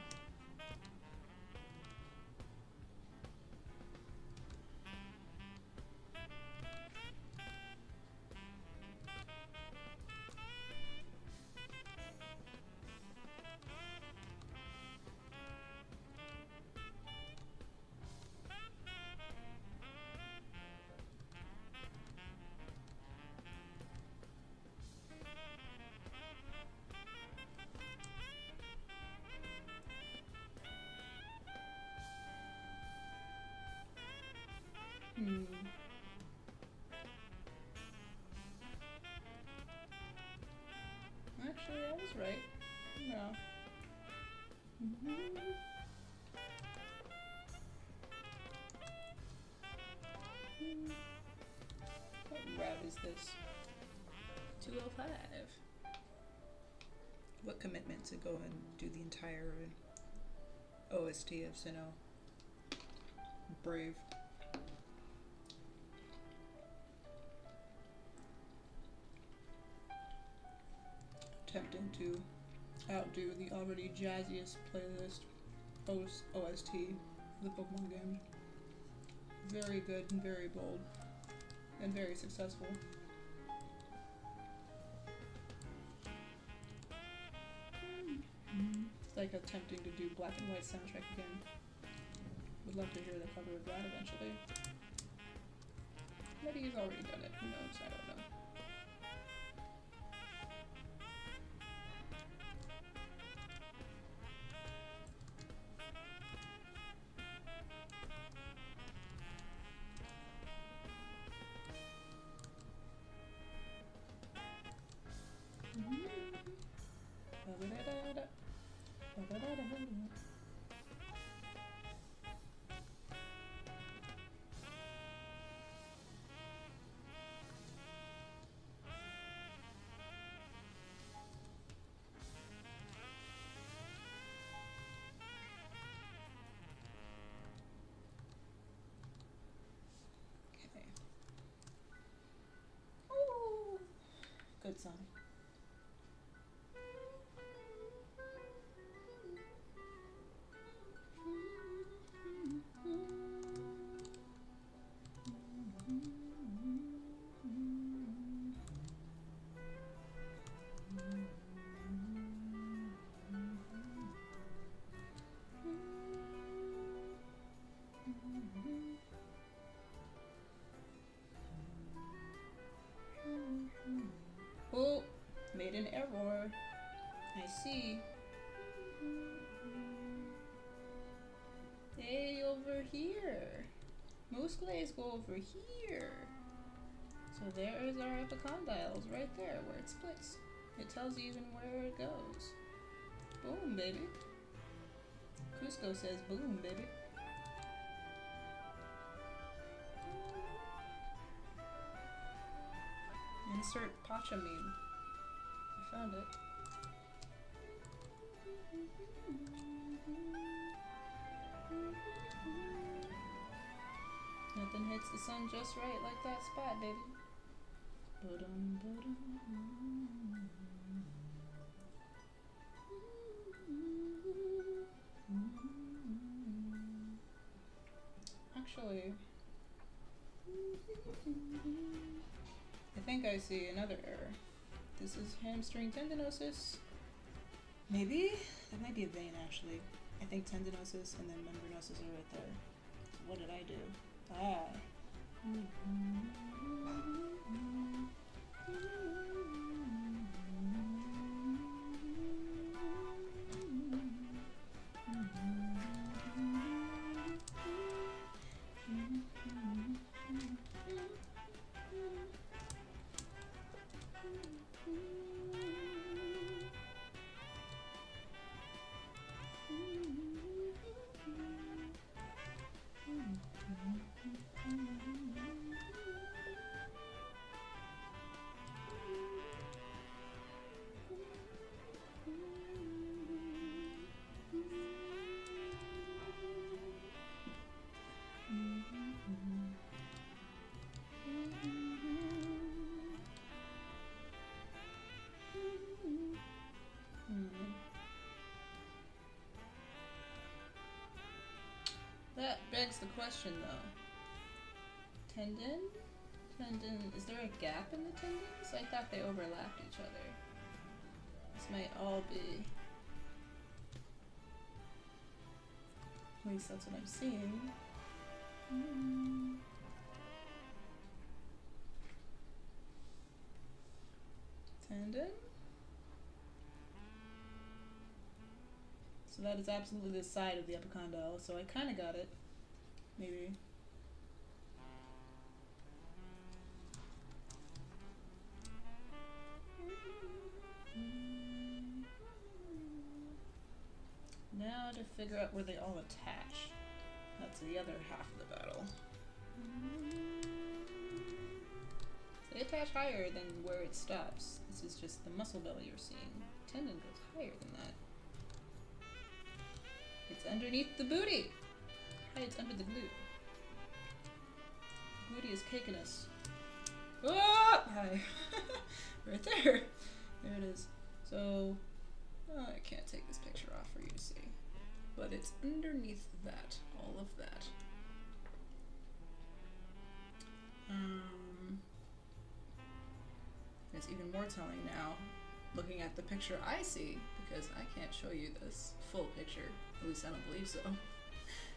Actually, I was right. No. What route is this? 205. What commitment to go and do the entire OST of Sinnoh. Brave. Attempting to outdo the already jazziest playlist OST of the Pokemon game. Very good and very bold. And very successful. It's like attempting to do Black and White soundtrack again. Would love to hear the cover of that eventually. Maybe he's already done it. Who knows? I don't know. splits on. Oh, made an error. I see. Hey, over here. Most glaze go over here. So there is our epicondyles right there where it splits. It tells you even where it goes. Boom, baby. Cusco says boom, baby. Insert Pacha meme. I found it. Nothing hits the sun just right like that spot, baby. Ba-dum, ba-dum. Actually, I think I see another error. This is hamstring tendinosis. Maybe? That might be a vein, actually. I think tendinosis and then membranosus are right there. What did I do? Ah. That begs the question, though. Tendon? Is there a gap in the tendons? I thought they overlapped each other. This might all be... At least that's what I'm seeing. Tendon? So that is absolutely the side of the epicondyle, so I kind of got it. Maybe. Now to figure out where they all attach. That's the other half of the battle. They attach higher than where it stops. This is just the muscle belly you're seeing. Tendon goes higher than that. It's underneath the booty! Hides under the glute. The booty is caking us. Oh! Hi. Right there. There it is. So, I can't take this picture off for you to see. But it's underneath that. All of that. It's even more telling now, looking at the picture I see, because I can't show you this full picture. At least I don't believe so.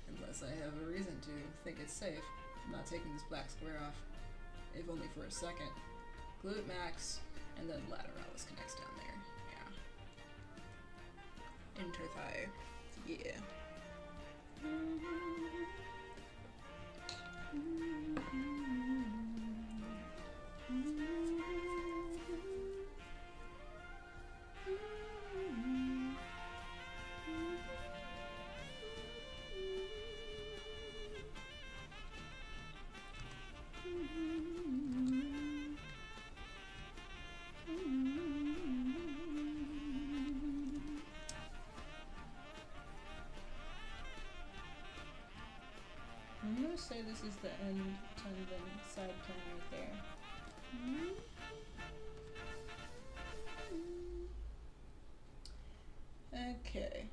Unless I have a reason to think it's safe. I'm not taking this black square off, if only for a second. Glute max, and then lateralis connects down there. Yeah. Interthigh. Yeah. I'm gonna say this is the end tendon side plane right there. Okay.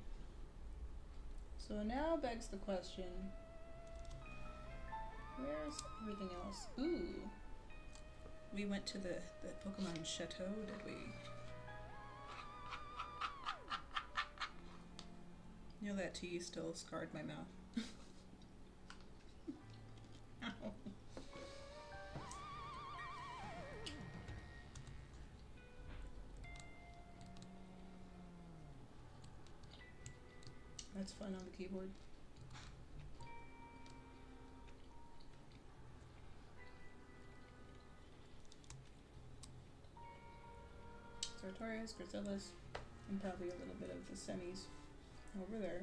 So now begs the question, where's everything else? Ooh. We went to the Pokemon Chateau, did we? You know that tea still scarred my mouth. Ow. That's fun on the keyboard. Sartorius, Gracillus, and probably a little bit of the semis over there.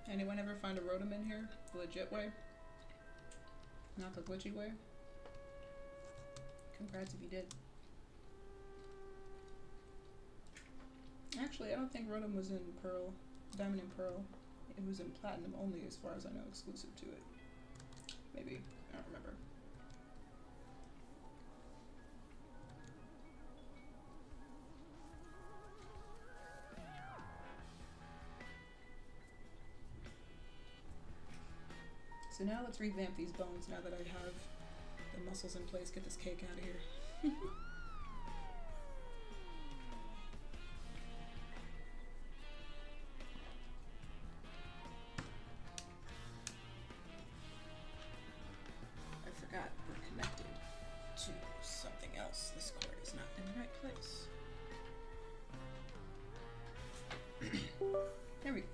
Anyone ever find a Rotom in here? The legit way? Not the glitchy way? Congrats if you did. Actually, I don't think Rotom was in Pearl, Diamond and Pearl. It was in Platinum only as far as I know, exclusive to it. Maybe, I don't remember. So now let's revamp these bones now that I have the muscles in place. Get this cake out of here. I forgot we're connected to something else. This cord is not in the right place. There we go.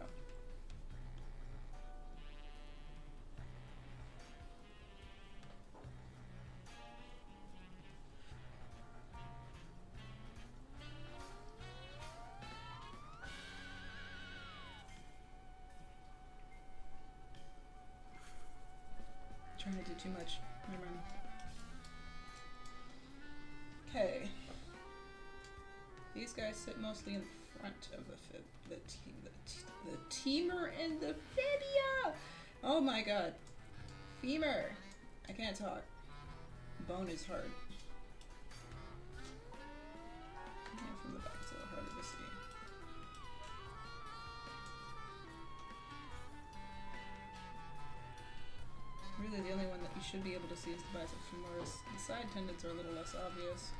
Trying to do too much. Never mind. Okay. These guys sit mostly in front of the teamer and the fibia. Oh my god. Femur. I can't talk. Bone is hard. Yeah, from the back it's a little harder to see. Really, the only one that you should be able to see is the bicep femoris. The side tendons are a little less obvious.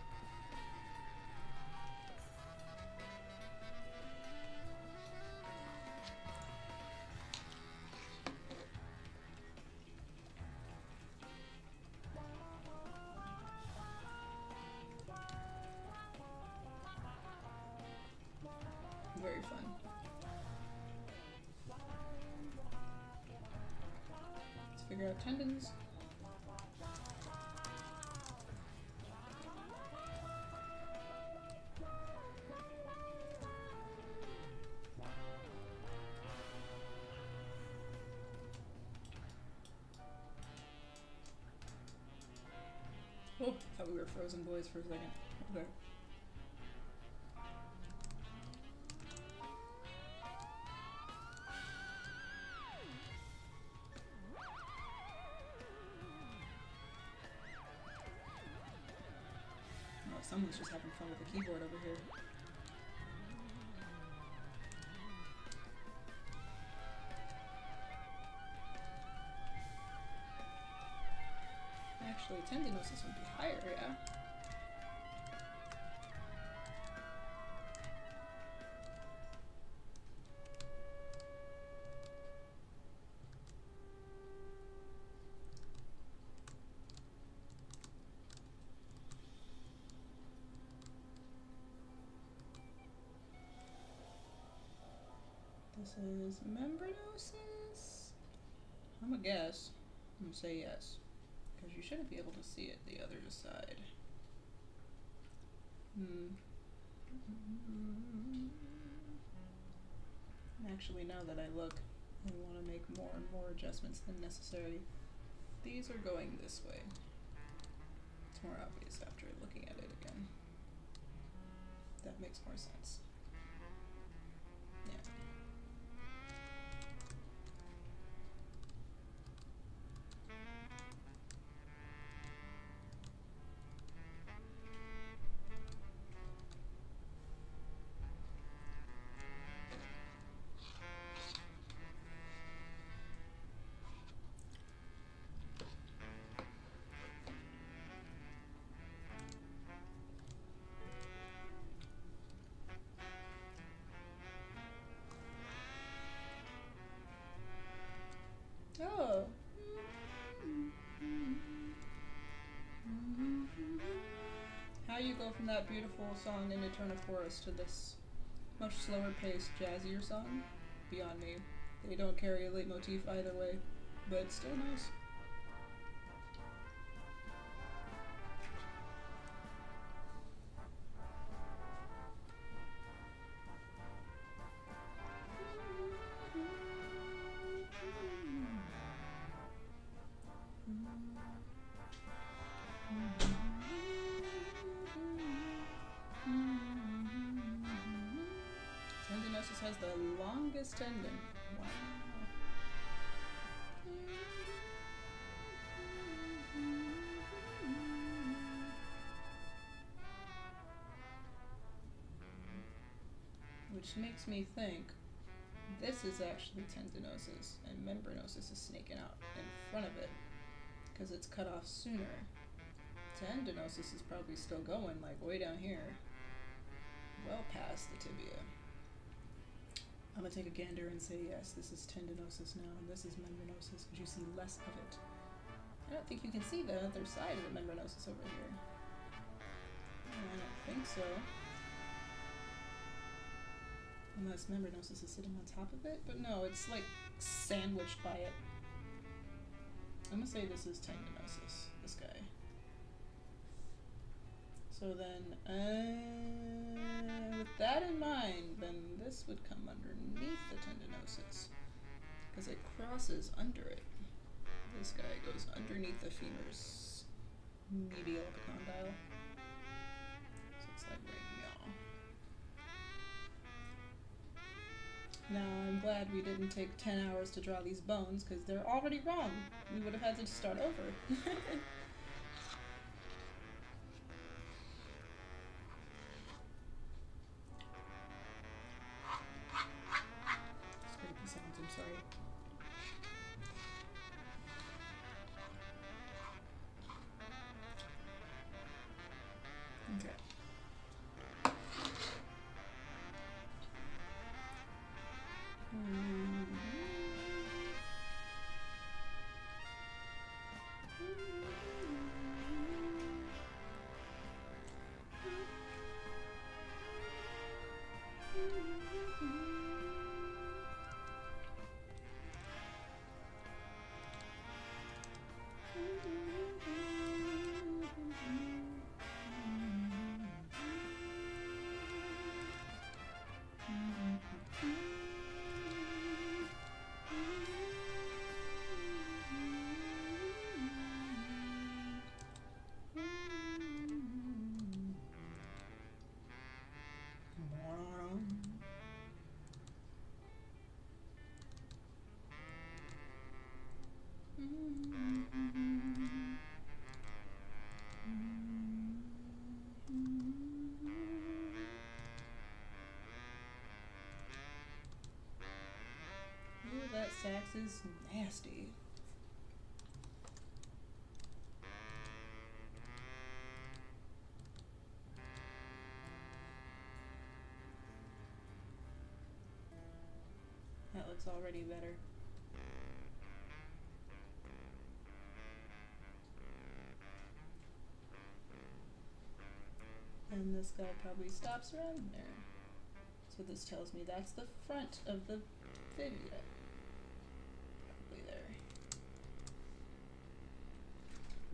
Very fun. Let's figure out tendons. Oh, I thought we were frozen boys for a second. Okay. Oh, someone's just having fun with the keyboard over here. Actually, tendinosis would be higher, yeah? This is membranosis? I'm a guess. I'm gonna say yes, because you shouldn't be able to see it the other side. Actually, now that I look, I want to make more and more adjustments than necessary. These are going this way. It's more obvious after looking at it again. That makes more sense. Yeah. Oh. How you go from that beautiful song in Eternal Forest to this much slower paced, jazzier song? Beyond me. They don't carry a leitmotif either way, but it's still nice. Tendinosis has the longest tendon. Wow. Which makes me think this is actually tendinosis and membranosus is snaking out in front of it because it's cut off sooner. Tendinosis is probably still going, like way down here, well past the tibia. I'm gonna take a gander and say yes, this is tendinosis now, and this is membranosus, because you see less of it. I don't think you can see the other side of the membranosus over here. I don't think so. Unless membranosus is sitting on top of it, but no, it's like sandwiched by it. I'm gonna say this is tendinosis, this guy. So then, with that in mind, then this would come underneath the tendinosis, because it crosses under it. This guy goes underneath the femur's medial epicondyle. So it's like right now. Now, I'm glad we didn't take 10 hours to draw these bones, because they're already wrong. We would have had to start over. Scrapey sounds, I'm sorry. Okay. Ooh, that sax is nasty. That looks already better. And this guy probably stops around there. So this tells me that's the front of the fibula. Probably there.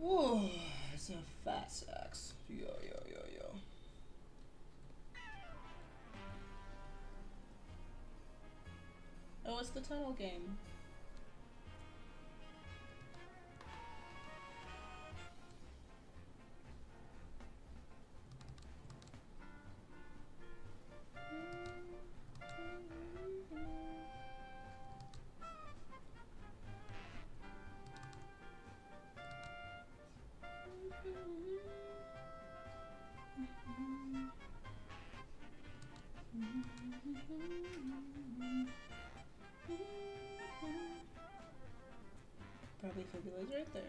Whoa, it's a fat sax. Yo, yo, yo, yo. Oh, it's the tunnel game. Probably Fibula's right there.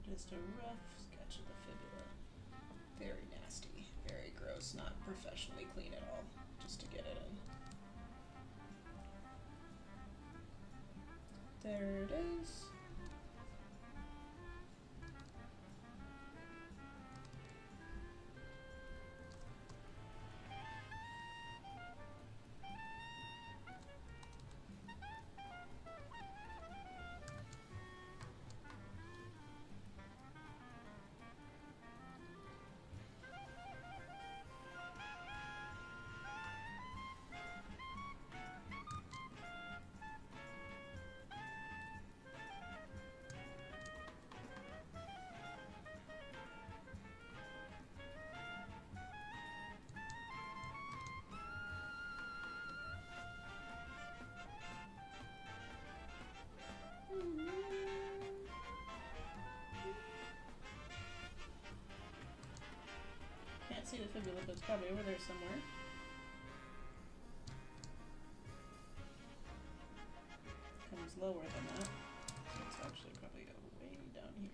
Just a rough sketch of the fibula. Very nasty, very gross, not professionally clean at all, just to get it in. There it is. Can't see the fibula, but it's probably over there somewhere. Comes lower than that, so it's actually probably way down here.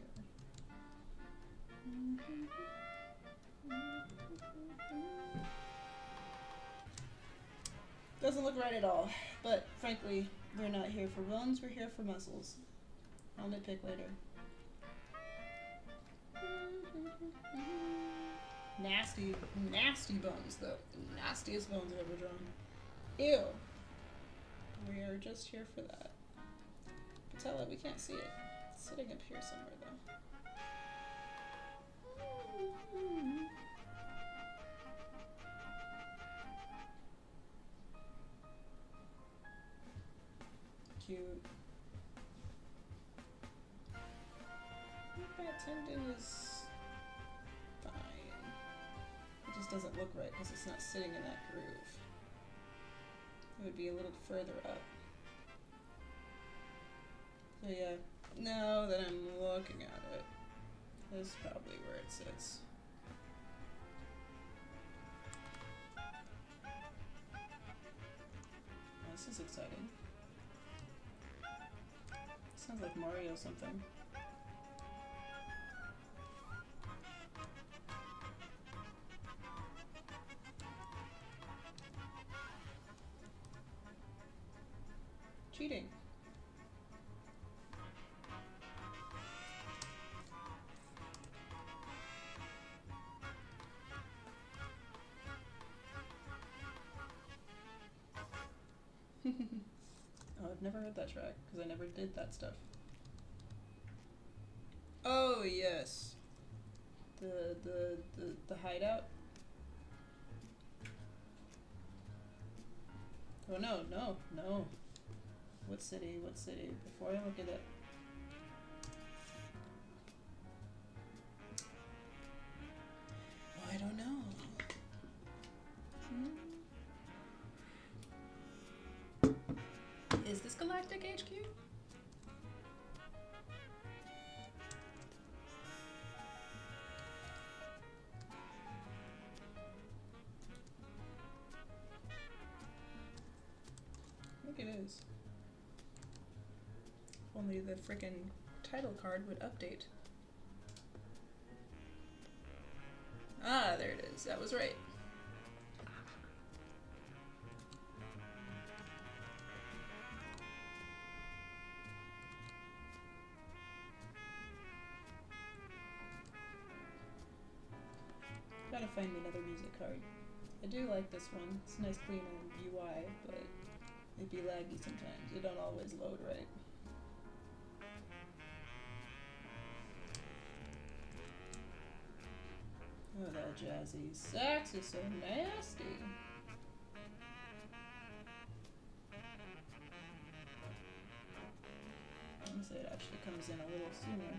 Doesn't look right at all, but frankly, we're not here for bones, we're here for muscles. I'll nitpick later. Nasty, nasty bones though. The nastiest bones I've ever drawn. Ew. We are just here for that. Patella, we can't see it. It's sitting up here somewhere though. Cute. That tendon is fine. It just doesn't look right because it's not sitting in that groove. It would be a little further up. So yeah, now that I'm looking at it, this is probably where it sits. Oh, this is exciting. Sounds like Mario something. Cheating. Oh, I've never heard that track because I never did that stuff. Oh, yes. The hideout. Oh no, no, no. What city? What city? Before I look at it. Oh, I don't know. Is this Galactic HQ? I think it is. If only the frickin' title card would update. Ah, there it is. That was right. Gotta find me another music card. I do like this one. It's a nice clean UI, but it'd be laggy sometimes. It don't always load right. Oh, that jazzy sax is so nasty. I'm gonna say it actually comes in a little sooner.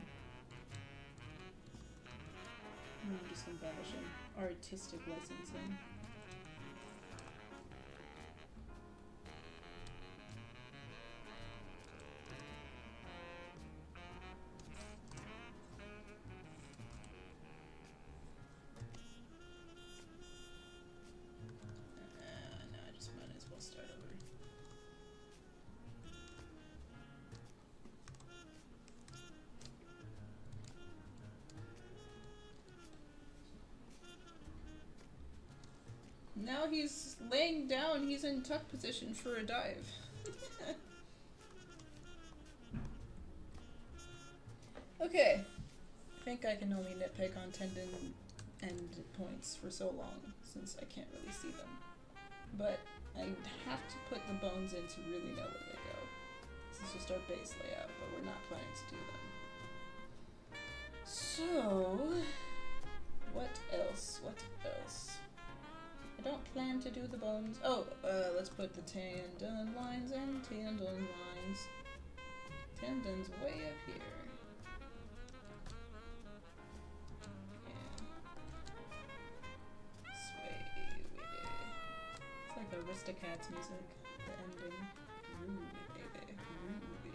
I'm just embellishing. Artistic licensing. No, I just might as well start over. Now he's laying down, he's in tuck position for a dive. Okay. I think I can only nitpick on tendon end points for so long, since I can't really see them. But I have to put the bones in to really know where they go. This is just our base layout, but we're not planning to do them. So, what else? What else? I don't plan to do the bones. Oh, let's put the tendon lines in. Tendon lines. Tendon's way up here. Yeah. Sway with it. It's like Aristocats music. The ending. Groovy, baby. Groovy.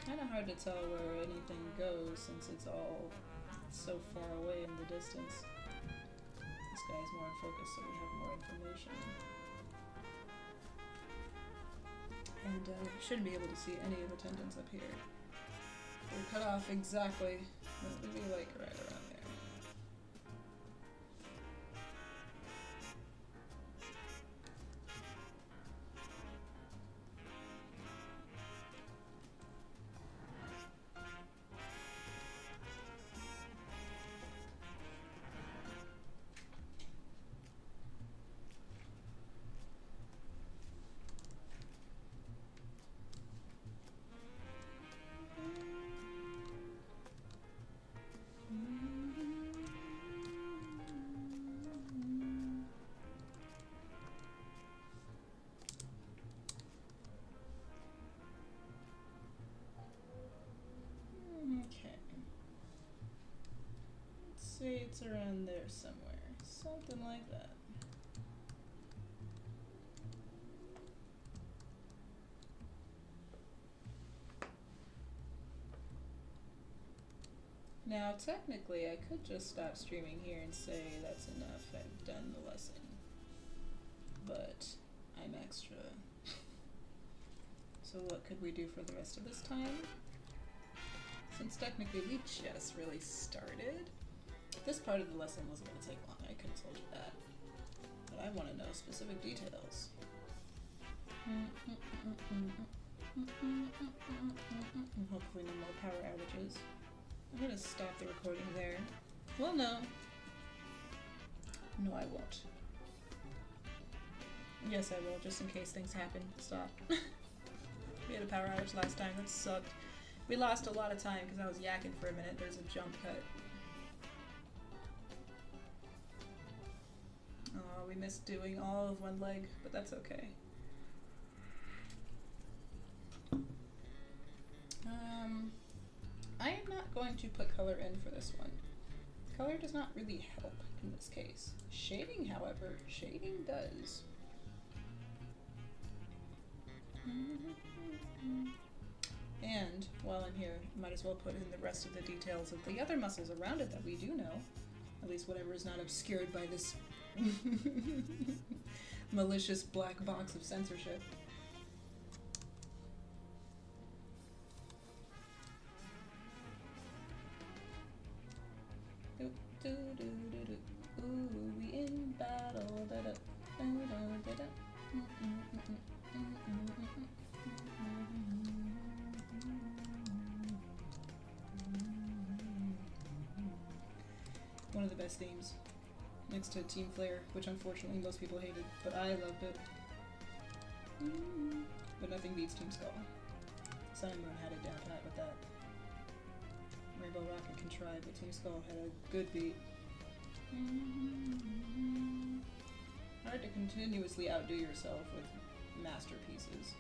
Kinda hard to tell where anything goes since it's all so far away in the distance. This guy's more in focus, so we have more information. And we shouldn't be able to see any of the tendons up here. They're cut off exactly. What would be like right around there? Okay. Let's say it's around there somewhere. Something like that. Now, technically, I could just stop streaming here and say that's enough, I've done the lesson. But I'm extra. So what could we do for the rest of this time? Since technically we just really started. This part of the lesson wasn't going to take long, I could have told you that. But I want to know specific details. Hopefully no more power outages. I'm going to stop the recording there. Well, no. No, I won't. Yes, I will, just in case things happen. Stop. We had a power outage last time, that sucked. We lost a lot of time because I was yakking for a minute. There's a jump cut. Oh, we missed doing all of one leg, but that's okay. I am not going to put color in for this one. Color does not really help in this case. Shading, however, shading does. And while I'm here, might as well put in the rest of the details of the other muscles around it that we do know. At least whatever is not obscured by this malicious black box of censorship. Ooh, we in battle. One of the best themes, next to Team Flare, which unfortunately most people hated, but I loved it. But nothing beats Team Skull. Sun and Moon had it down pat with that. Rainbow Rocket can try, but Team Skull had a good beat. Hard to continuously outdo yourself with masterpieces.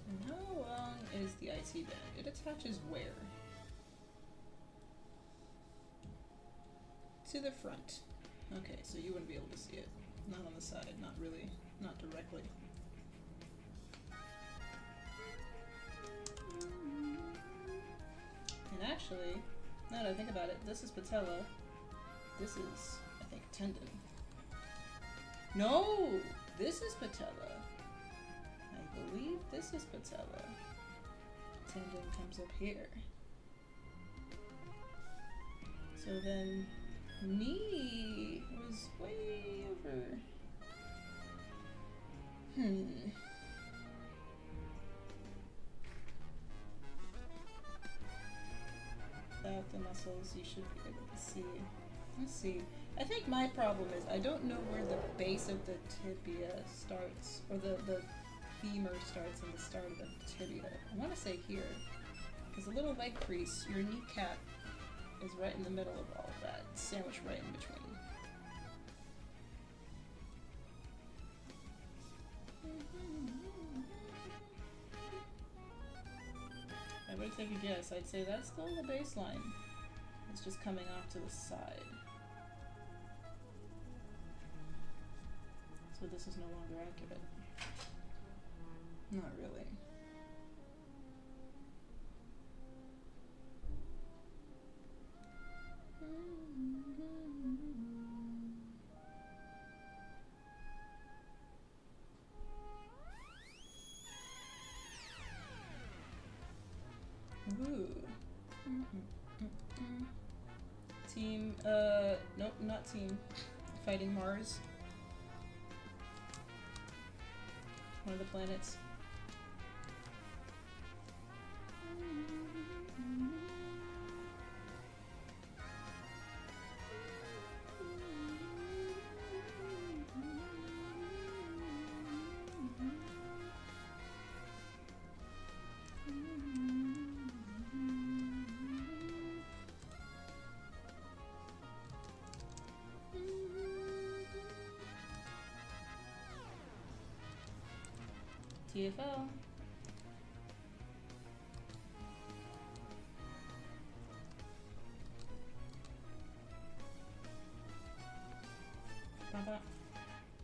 And how long is the IT band? It attaches where? To the front. Okay, so you wouldn't be able to see it. Not on the side, not really, not directly. And actually, now that I think about it, this is patella. This is, I think, tendon. No! This is patella. I believe this is patella. Tendon comes up here. So then knee was way over. Without the muscles, you should be able to see. Let's see. I think my problem is I don't know where the base of the tibia starts, or the femur starts and the start of the tibia. I want to say here, because the little leg crease, your kneecap is right in the middle of all of that, sandwiched right in between. I would take a guess. I'd say that's still the baseline. It's just coming off to the side. So this is no longer accurate. Not really. Ooh. Team, nope, not team. Fighting Mars. One of the planets. TFL.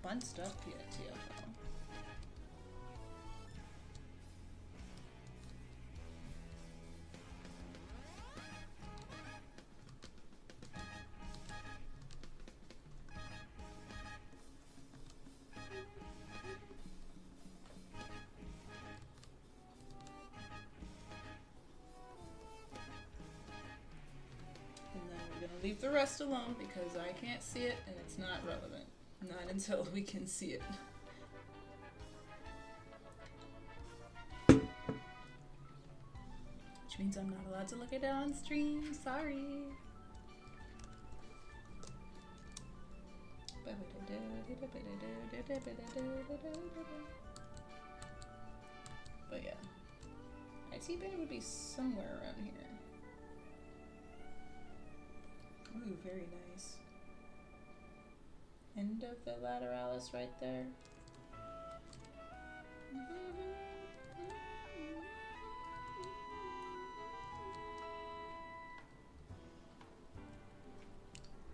Fun stuff here at TFL. Leave the rest alone because I can't see it and it's not relevant. Not until we can see it. means I'm not allowed to look at it on stream. Sorry. But yeah. IT band would be somewhere around here. Ooh, very nice. End of the lateralis right there.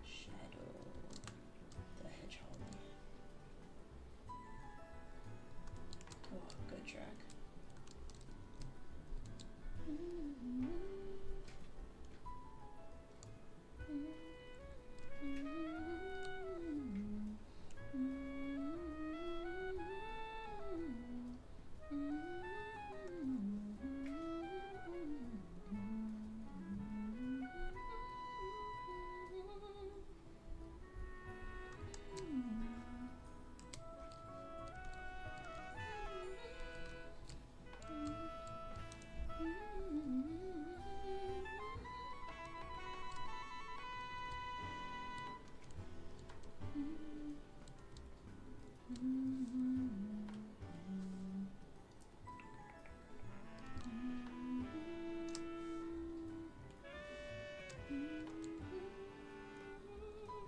Shadow the Hedgehog. Oh, good track.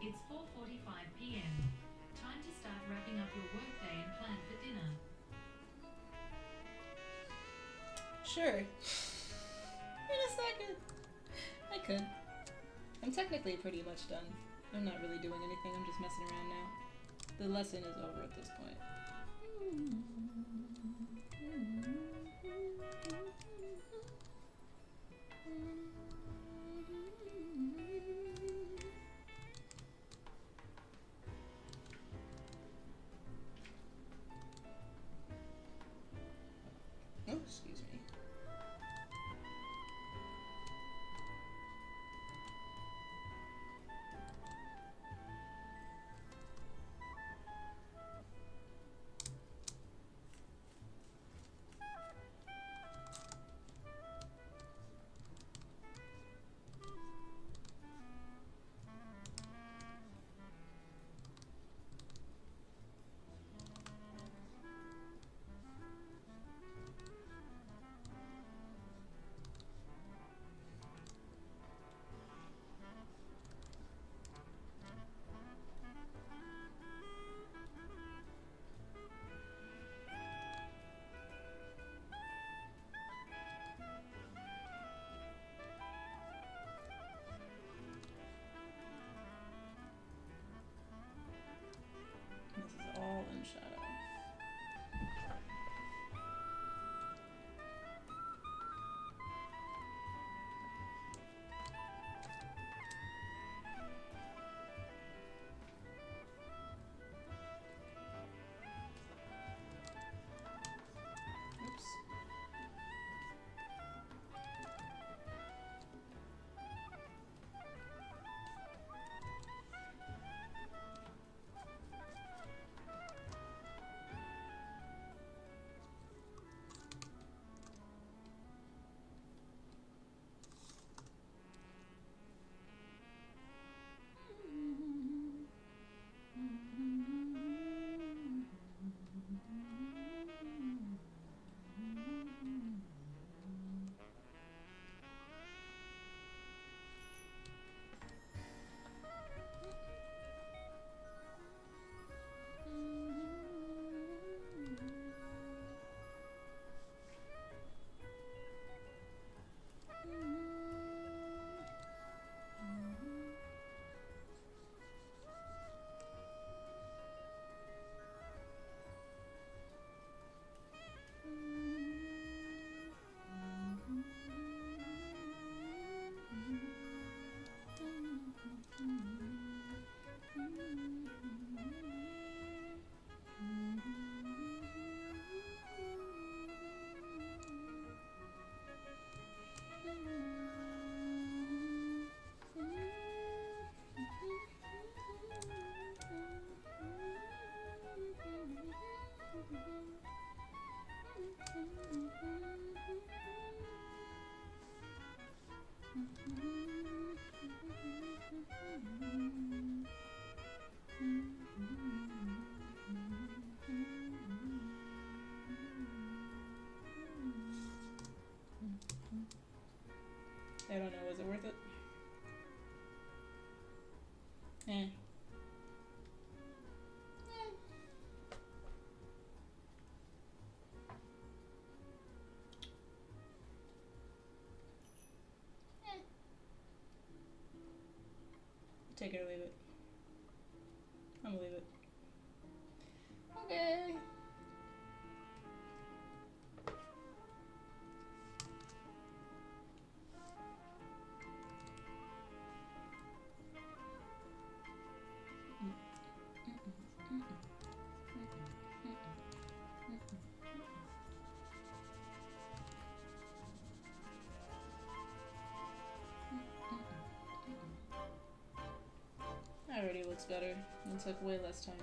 It's 4:45 p.m. Time to start wrapping up your workday and plan for dinner. Sure. In a second. I could. I'm technically pretty much done. I'm not really doing anything, I'm just messing around now. The lesson is over at this point. Oh, excuse me. Eh. Take it or leave it. I'm gonna leave it. Okay. That already looks better and took way less time.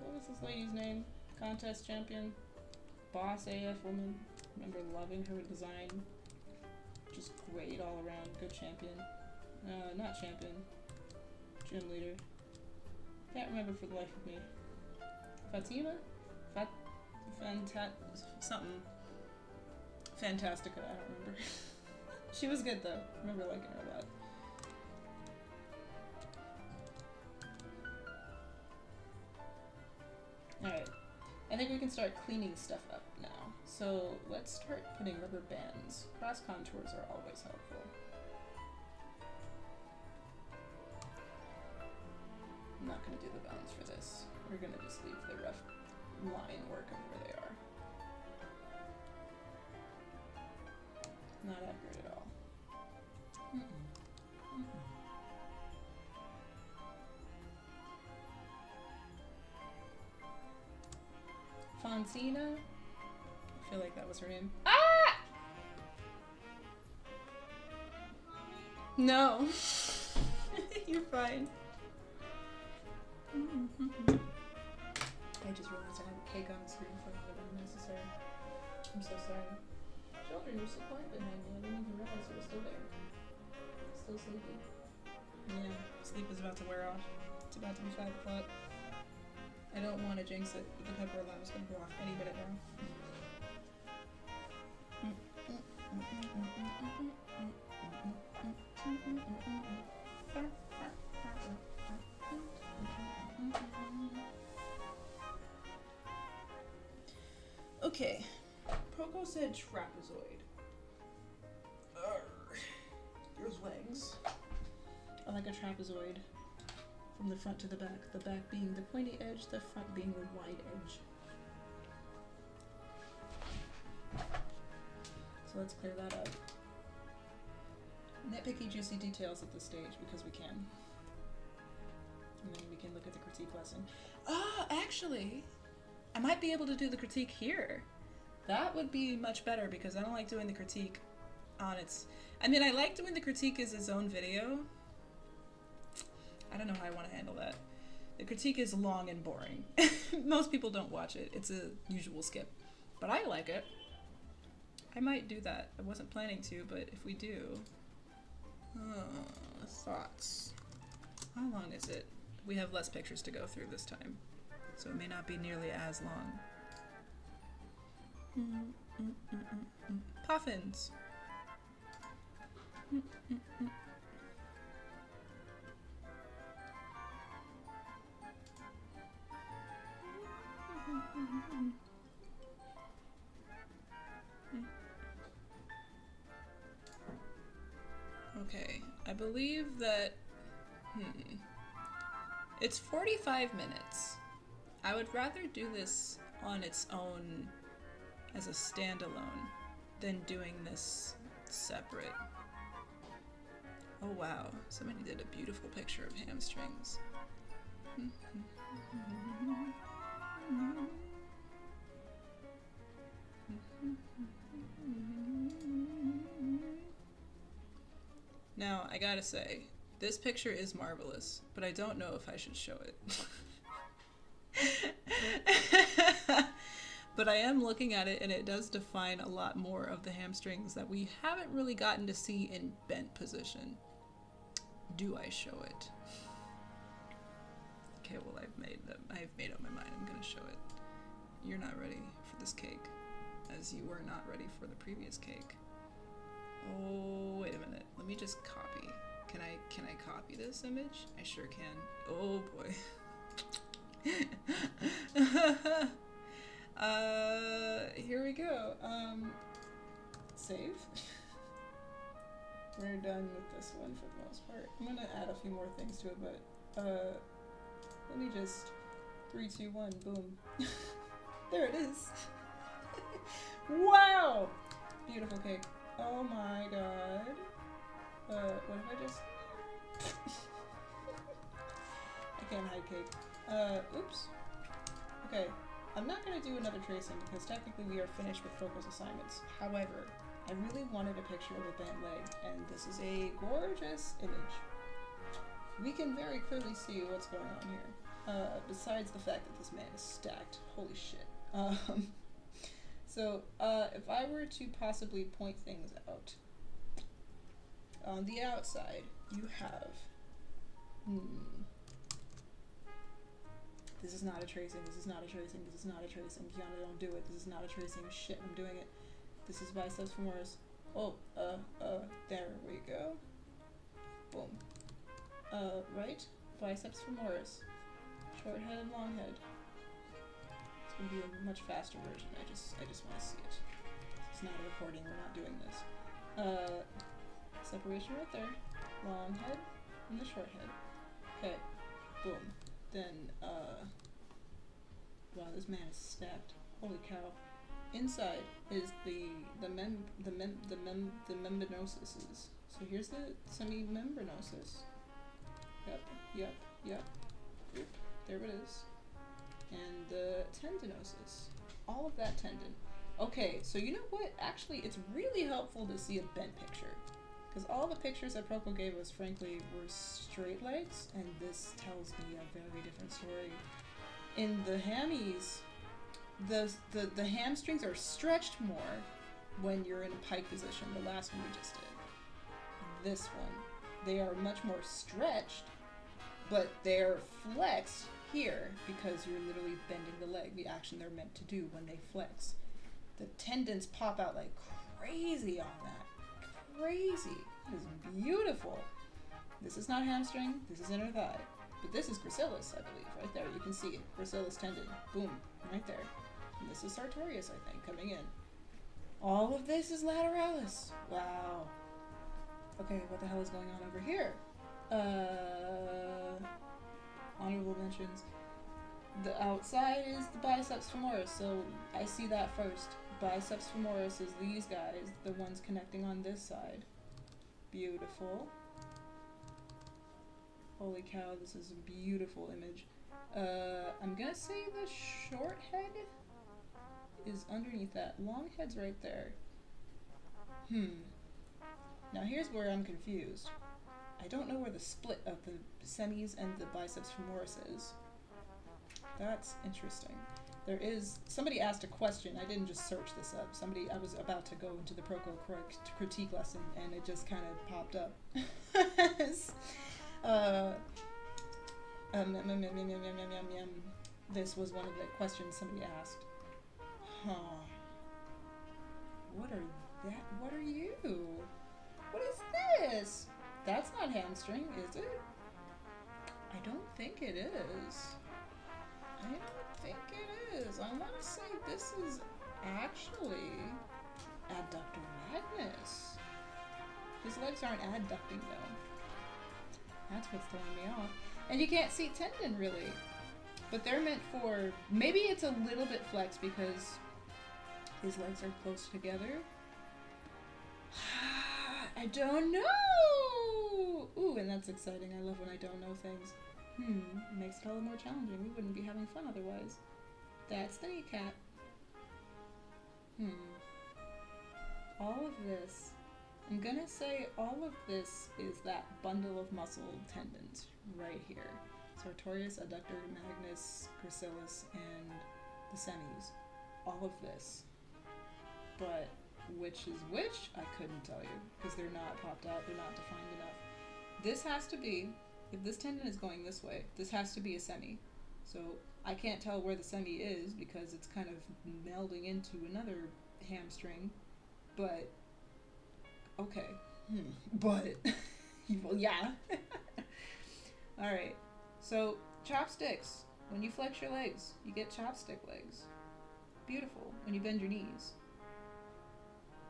What was this lady's name? Contest champion? Boss AF woman? Remember loving her design? Just great all around. Good champion. Not champion. Gym leader. Can't remember for the life of me. Fatima? Something. Fantastica, I don't remember. She was good though. I remember liking her a lot. Alright. I think we can start cleaning stuff up now. So let's start putting rubber bands. Cross contours are always helpful. I'm not going to do the bounds for this. We're going to just leave the rough line work of where they are. Not accurate at all. Fonsina? I feel like that was her name. Ah! No. You're fine. I just realized I have a cake on the screen for that unnecessary. I'm so sorry. Children, you're so quiet behind me. I didn't even realize it was still there. Still sleeping. Yeah, sleep is about to wear off. It's about to be 5 o'clock. I don't want to jinx it, but the pepper alarm is going to go off any minute now. Okay, Proko said trapezoid. Here's legs. I like a trapezoid. From the front to the back being the pointy edge, the front being the wide edge. So let's clear that up. Nitpicky juicy details at this stage because we can. And then we can look at the critique lesson. Ah, actually, I might be able to do the critique here. That would be much better because I don't like doing the critique on its... I mean, I like doing the critique as its own video. I don't know how I want to handle that. The critique is long and boring. Most people don't watch it. It's a usual skip. But I like it. I might do that. I wasn't planning to, but if we do... thoughts. How long is it? We have less pictures to go through this time. So it may not be nearly as long. Puffins. Okay, I believe that, it's 45 minutes. I would rather do this on its own as a standalone than doing this separate. Oh wow, somebody did a beautiful picture of hamstrings. Now, I gotta say, this picture is marvelous, but I don't know if I should show it. But I am looking at it, and it does define a lot more of the hamstrings that we haven't really gotten to see in bent position. Do I show it? Okay, well, I've made up my mind. I'm gonna show it. You're not ready for this cake, as you were not ready for the previous cake. Oh, wait a minute. Let me just copy. Can I copy this image? I sure can. Oh boy. Here we go. Save. We're done with this one for the most part. I'm gonna add a few more things to it, but let me just 3, 2, 1, boom. There it is. Wow! Beautiful cake. Oh my god. What if I just... I can't hide cake. Oops. Okay, I'm not going to do another tracing because technically we are finished with Proko's assignments. However, I really wanted a picture of a bent leg, and this is a gorgeous image. We can very clearly see what's going on here, besides the fact that this man is stacked. Holy shit. So, if I were to possibly point things out, on the outside, you have, this is not a tracing, this is not a tracing, this is not a tracing, Kiana, don't do it, this is not a tracing, shit, I'm doing it. This is biceps femoris. Oh, there we go. Boom. Right, biceps femoris. Short head and long head. It's gonna be a much faster version, I just want to see it. It's not a recording, we're not doing this. Separation right there. Long head and the short head. Okay, boom. Then, wow, this man is stacked. Holy cow. Inside is the membranosis. So here's the semimembranosis. Yep. Oop, there it is. And the tendinosis. All of that tendon. Okay, so you know what? Actually, it's really helpful to see a bent picture. Because all the pictures that Proko gave us, frankly, were straight legs, and this tells me a very different story. In the hammies, the hamstrings are stretched more when you're in a pike position, the last one we just did. This one, they are much more stretched, but they're flexed here because you're literally bending the leg, the action they're meant to do when they flex. The tendons pop out like crazy on that. Crazy. It is beautiful. This is not hamstring, this is inner thigh. But this is gracilis, I believe, right there. You can see it. Gracilis tendon. Boom. Right there. And this is sartorius, I think, coming in. All of this is lateralis. Wow. Okay, what the hell is going on over here? Honorable mentions. The outside is the biceps femoris, so I see that first. Biceps femoris is these guys, the ones connecting on this side. Beautiful. Holy cow, this is a beautiful image. I'm gonna say the short head is underneath that. Long head's right there. Now here's where I'm confused. I don't know where the split of the semis and the biceps femoris is. That's interesting. There is, somebody asked a question, I didn't just search this up. I was about to go into the Proko critique lesson and it just kind of popped up. This was one of the questions somebody asked. What are you? What is this? That's not hamstring, is it? I don't think it is. I don't think it is. I want to say this is actually adductor magnus. His legs aren't adducting though. That's what's throwing me off. And you can't see tendon really. But they're meant for, maybe it's a little bit flex because his legs are close together. I don't know. Ooh, and that's exciting. I love when I don't know things. It makes it all the more challenging. We wouldn't be having fun otherwise. That's the kneecap. All of this. I'm gonna say all of this is that bundle of muscle tendons right here. Sartorius, adductor, magnus, gracilis, and the semis. All of this. But which is which, I couldn't tell you, because they're not popped out, they're not defined enough. This has to be, if this tendon is going this way, this has to be a semi. So I can't tell where the semi is because it's kind of melding into another hamstring, but okay. But, well, yeah. Alright, so chopsticks. When you flex your legs, you get chopstick legs. Beautiful. When you bend your knees.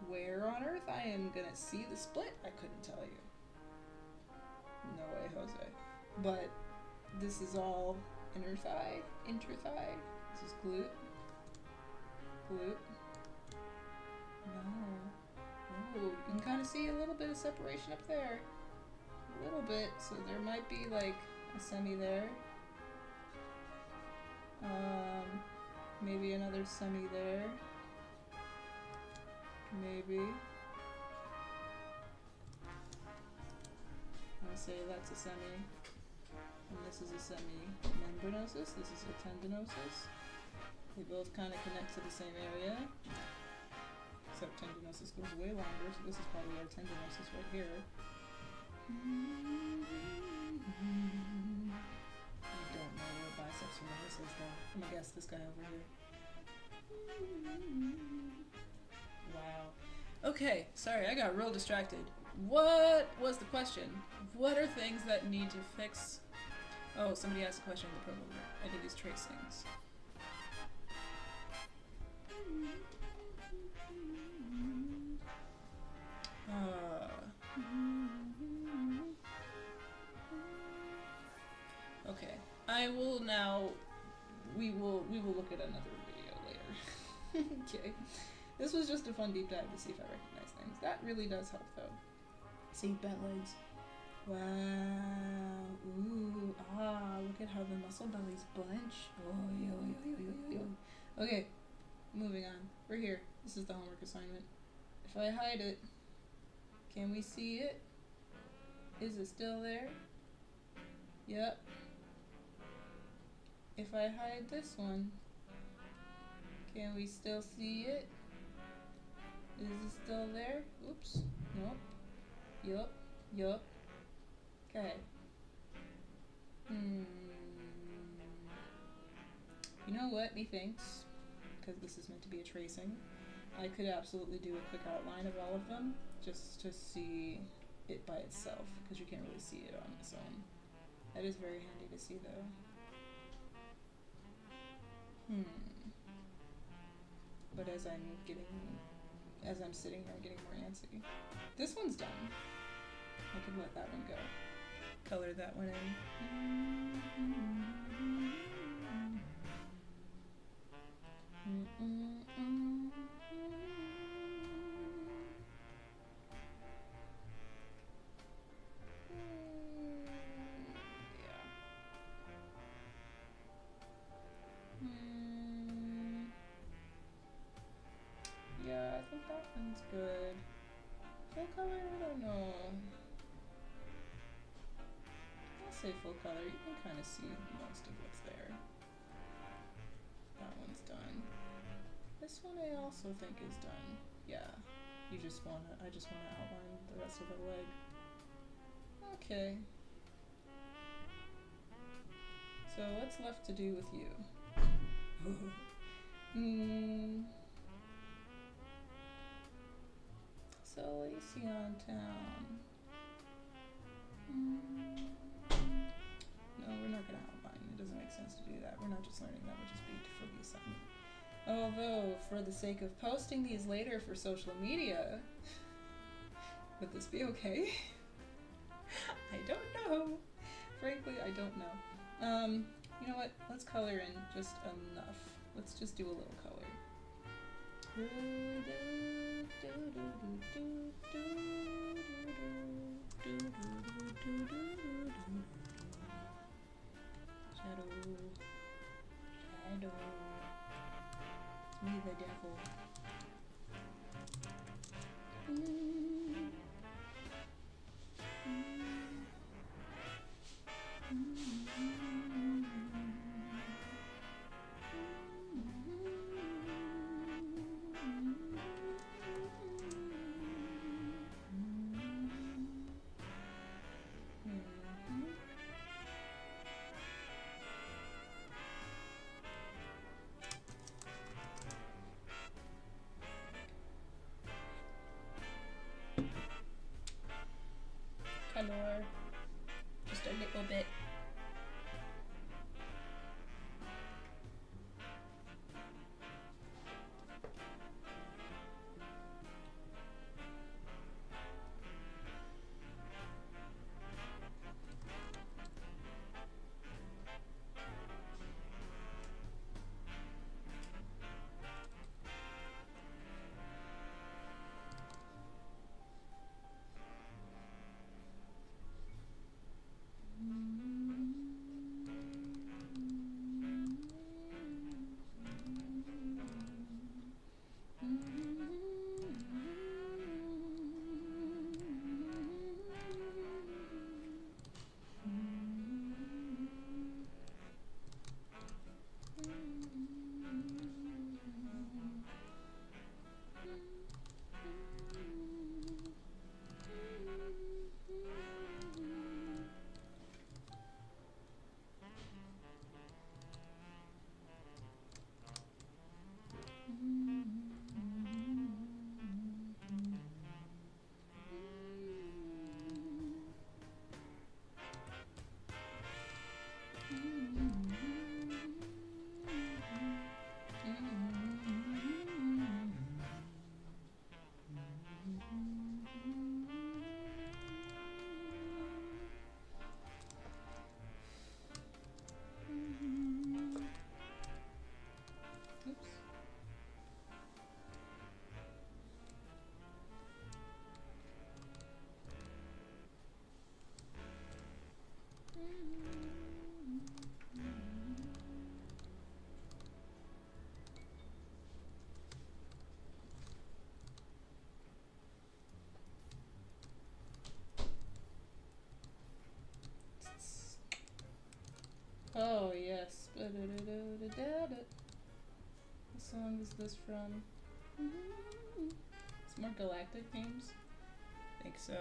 Where on earth I am gonna see the split, I couldn't tell you. No way, Jose. But this is all inner thigh, interthigh. This is glute. Glute. No. Oh, you can kind of see a little bit of separation up there. A little bit, so there might be like a semi there. Maybe another semi there. Maybe. I'll say that's a semi. And this is a semi-membranosus. This is a tendinosus. They both kind of connect to the same area. Except tendinosus goes way longer, so this is probably our tendinosus right here. I don't know where biceps femoris is though. I'm gonna guess this guy over here. Wow. Okay, sorry, I got real distracted. What was the question? What are things that need to fix? Oh, somebody asked a question in the promo. I did these tracings. Okay, I will now. We will look at another video later. Okay, this was just a fun deep dive to see if I recognize things. That really does help, though. See, bent legs. Wow. Ooh. Ah. Look at how the muscle bellies bunch. Oh, yo. Okay. Moving on. We're here. This is the homework assignment. If I hide it, can we see it? Is it still there? Yep. If I hide this one, can we still see it? Is it still there? Oops. Nope. Yup. Okay. You know what? Methinks, because this is meant to be a tracing, I could absolutely do a quick outline of all of them, just to see it by itself, because you can't really see it on its own. That is very handy to see, though. But as I'm sitting here, I'm getting more antsy. This one's done. I could let that one go. Color that one in. Yeah, I think that one's good. Full color, I don't know. I'll say full color. You can kind of see most of what's there. That one's done. This one I also think is done. Yeah. I just wanna outline the rest of the leg. Okay. So what's left to do with you? Salacion Town. No, we're not gonna outline. It doesn't make sense to do that. We're not just learning that, we'll just be for the assignment. Although, for the sake of posting these later for social media, would this be okay? I don't know. Frankly, I don't know. You know what? Let's color in just enough. Let's just do a little color. Shadow. Shadow. It's me, the devil. Color. Just a little bit. Oh yes. What song is this from? It's more galactic themes. I think so.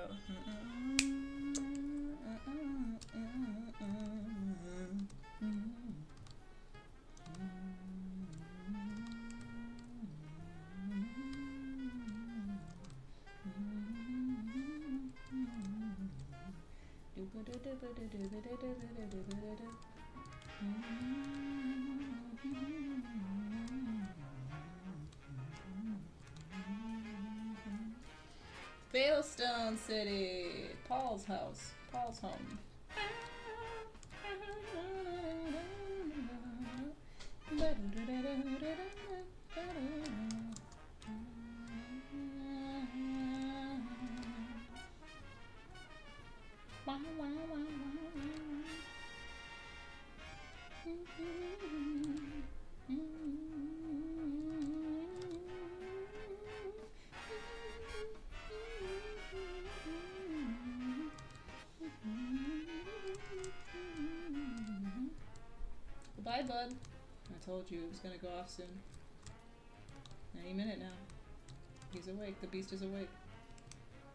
Failstone City. Paul's house. Paul's home. Goodbye, bud. I told you it was gonna go off soon. Any minute now. He's awake. The beast is awake.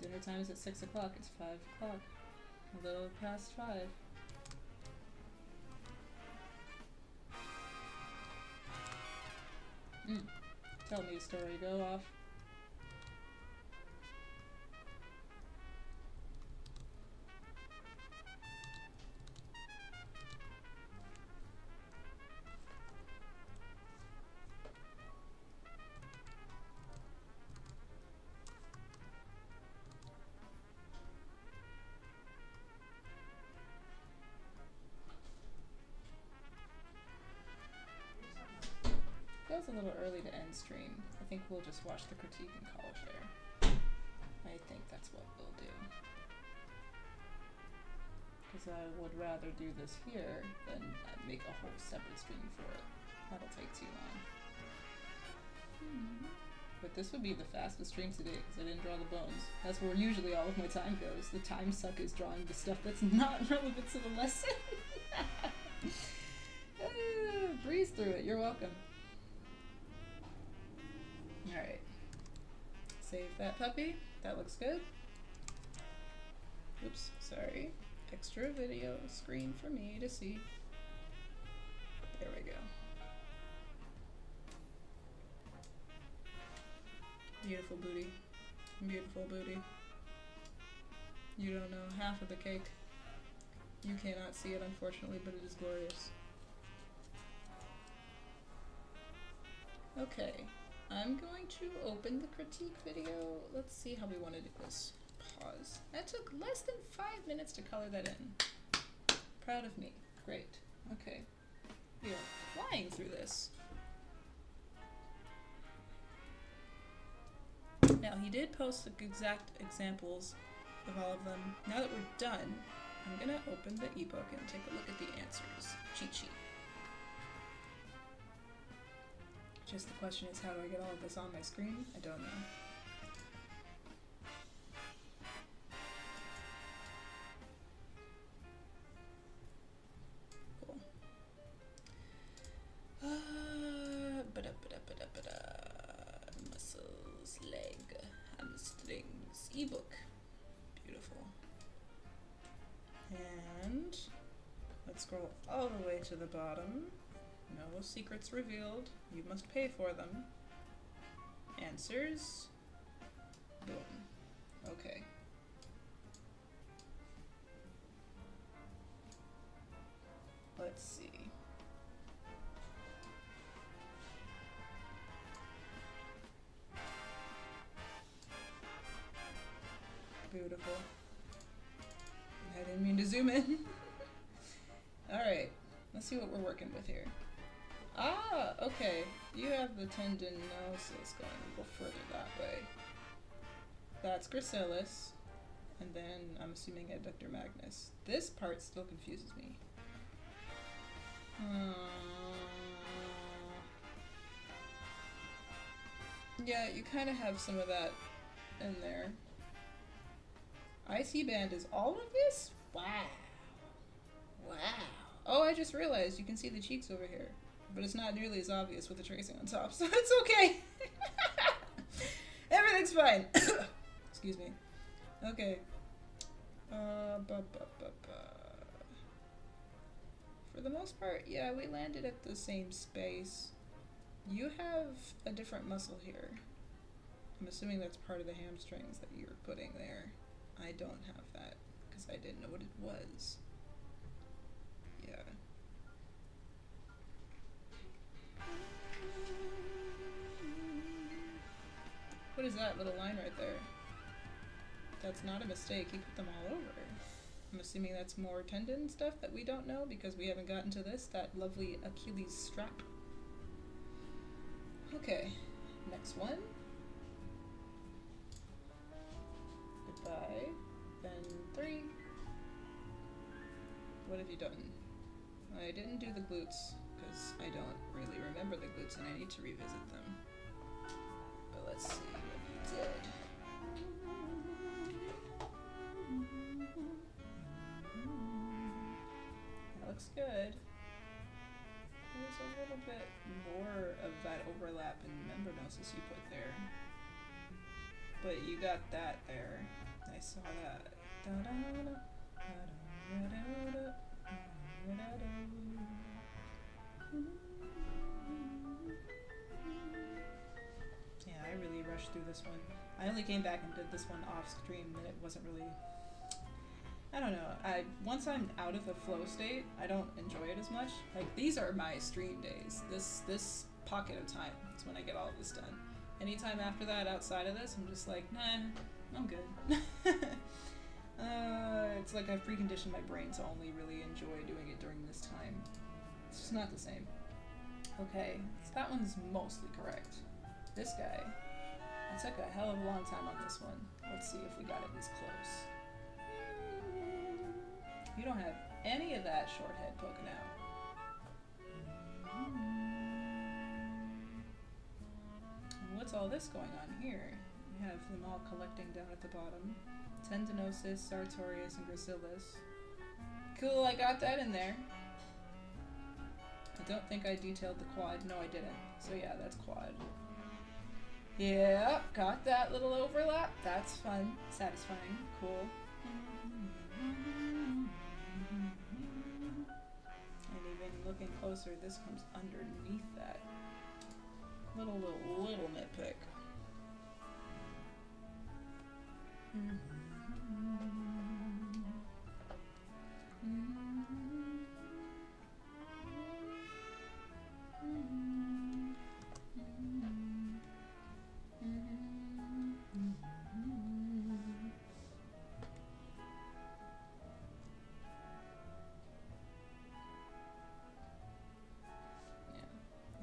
Dinner time is at 6 o'clock. It's 5 o'clock. A little past 5. Tell me a story. Go off. a little early to end stream. I think we'll just watch the critique and call it there. I think that's what we'll do. Because I would rather do this here than make a whole separate stream for it. That'll take too long. But this would be the fastest stream today because I didn't draw the bones. That's where usually all of my time goes. The time suck is drawing the stuff that's not relevant to the lesson. Breeze through it. You're welcome. Alright. Save that puppy. That looks good. Oops, sorry. Extra video screen for me to see. There we go. Beautiful booty. Beautiful booty. You don't know half of the cake. You cannot see it, unfortunately, but it is glorious. Okay, I'm going to open the critique video. Let's see how we want to do this. Pause. That took less than 5 minutes to color that in. Proud of me. Great. Okay. We are flying through this. Now, he did post the exact examples of all of them. Now that we're done, I'm gonna open the ebook and take a look at the answers. Cheat sheet. Just the question is, how do I get all of this on my screen? I don't know. Cool. Muscles, leg, hamstrings, ebook. Beautiful. And let's scroll all the way to the bottom. No secrets revealed. You must pay for them. Answers. Boom. Okay. Let's see. Beautiful. I didn't mean to zoom in. Alright, let's see what we're working with here. Ah, okay. You have the tendinosis going a little further that way. That's gracilis. And then I'm assuming adductor magnus. This part still confuses me. Yeah, you kind of have some of that in there. IC band is all of this? Wow. Wow. Oh, I just realized you can see the cheeks over here. But it's not nearly as obvious with the tracing on top, so it's okay. Everything's fine. Excuse me. Okay. For the most part, yeah, we landed at the same space. You have a different muscle here. I'm assuming that's part of the hamstrings that you're putting there. I don't have that, because I didn't know what it was. Yeah. What is that little line right there? That's not a mistake, he put them all over. I'm assuming that's more tendon stuff that we don't know because we haven't gotten to this, that lovely Achilles strap. Okay, next one. Goodbye. Then 3. What have you done? I didn't do the glutes because I don't really remember the glutes and I need to revisit them. But let's see what you did. That looks good. There's a little bit more of that overlap in membranosus you put there. But you got that there. I saw that. Yeah, I really rushed through this one. I only came back and did this one off stream and it wasn't really... I don't know. Once I'm out of the flow state, I don't enjoy it as much. Like, these are my stream days. This pocket of time is when I get all of this done. Anytime after that, outside of this, I'm just like, nah, I'm good. It's like I've preconditioned my brain to only really enjoy doing it during this time. It's just not the same. Okay, so that one's mostly correct. This guy, I took a hell of a long time on this one. Let's see if we got it this close. You don't have any of that short head poking out. What's all this going on here? You have them all collecting down at the bottom. Tendinosis, sartorius, and gracilis. Cool, I got that in there. I don't think I detailed the quad. No, I didn't. So yeah, that's quad. Yeah, got that little overlap. That's fun. Satisfying. Cool. And even looking closer, this comes underneath that. Little nitpick.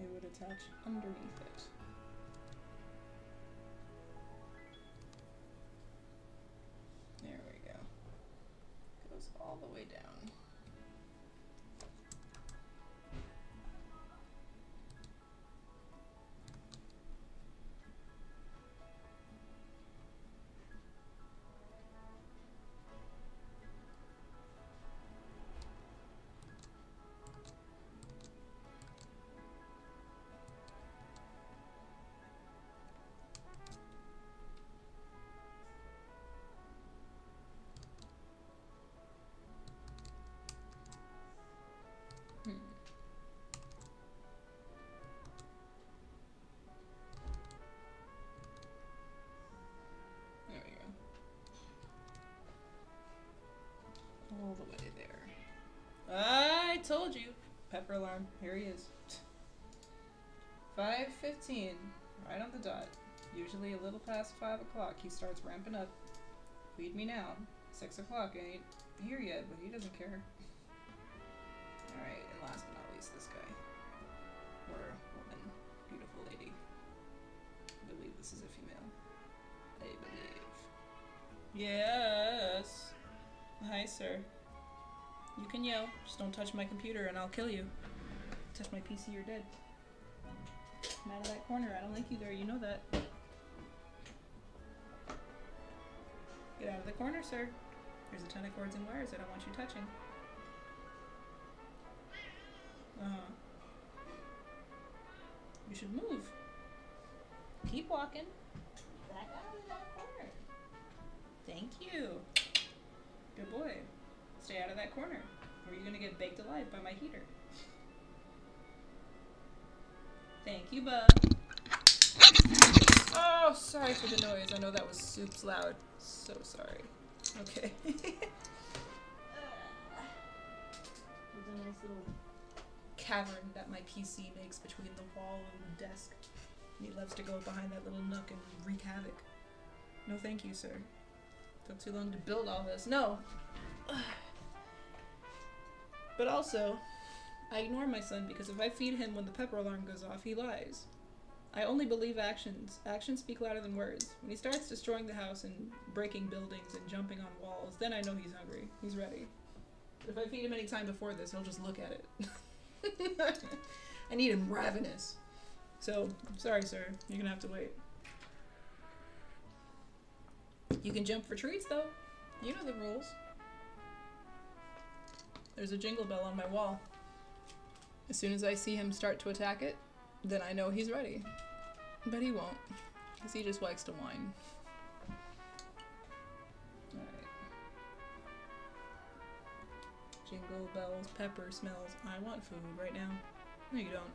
It would attach underneath it. There we go. Goes all the way down. There we go. All the way there. I told you. Pepper alarm. Here he is. 5:15. Right on the dot. Usually a little past 5 o'clock. He starts ramping up. Feed me now. 6 o'clock. Ain't here yet, but he doesn't care. Alright, and last but not least, this guy. Or woman. Beautiful lady. I believe this is a female. I believe. Yes. Hi, sir. You can yell. Just don't touch my computer and I'll kill you. Touch my PC, you're dead. I'm out of that corner. I don't like you there. You know that. Get out of the corner, sir. There's a ton of cords and wires I don't want you touching. You should move. Keep walking. Back out of that corner. Thank you. Good boy. Stay out of that corner, or you're gonna get baked alive by my heater. Thank you, bub. Oh, sorry for the noise. I know that was soups loud. So sorry. Okay. There's a nice little cavern that my PC makes between the wall and the desk. And he loves to go behind that little nook and wreak havoc. No thank you, sir. Took too long to build all this. No! But also, I ignore my son because if I feed him when the pepper alarm goes off, he lies. I only believe actions. Actions speak louder than words. When he starts destroying the house and breaking buildings and jumping on walls, then I know he's hungry. He's ready. But if I feed him any time before this, he'll just look at it. I need him ravenous. So, sorry, sir. You're gonna have to wait. You can jump for treats, though. You know the rules. There's a jingle bell on my wall. As soon as I see him start to attack it, then I know he's ready. But he won't, because he just likes to whine. Alright. Jingle bells, pepper smells. I want food right now. No, you don't.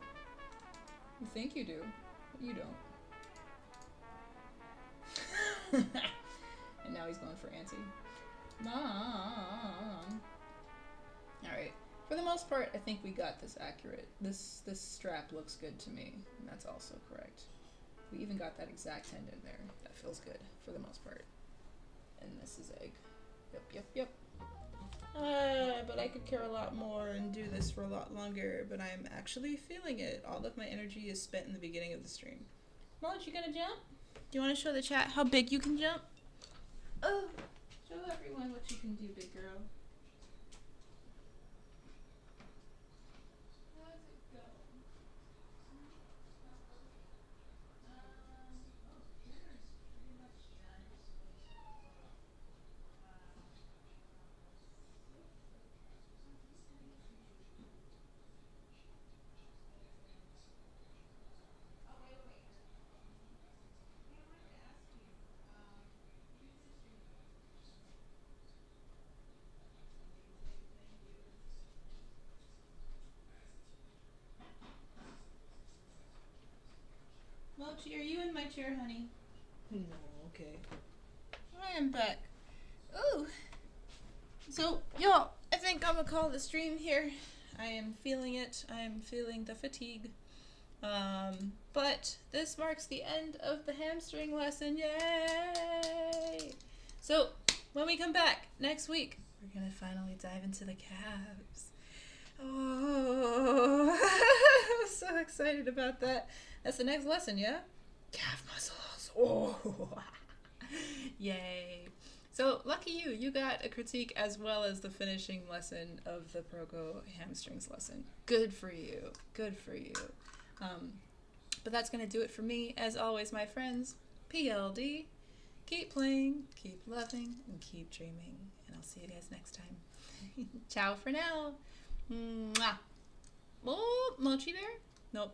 You think you do, but you don't. And now he's going for Auntie. Mom! Alright. For the most part, I think we got this accurate. This strap looks good to me, and that's also correct. We even got that exact tendon there. That feels good, for the most part. And this is egg. Yep. But I could care a lot more and do this for a lot longer, but I'm actually feeling it. All of my energy is spent in the beginning of the stream. Mulch, you gonna jump? Do you want to show the chat how big you can jump? Oh, show everyone what you can do, big girl. How's it go? Mochi, are you in my chair, honey? No, okay. I am back. Ooh. So, y'all, I think I'm gonna call the stream here. I am feeling it. I am feeling the fatigue. But this marks the end of the hamstring lesson. Yay! So, when we come back next week, we're gonna finally dive into the calves. Oh, I'm so excited about that. That's the next lesson, yeah? Calf muscles. Oh, yay. So, lucky you. You got a critique as well as the finishing lesson of the Proko hamstrings lesson. Good for you. Good for you. But that's going to do it for me. As always, my friends, PLD. Keep playing, keep loving, and keep dreaming. And I'll see you guys next time. Ciao for now. Mwah. Oh, Mochi Bear?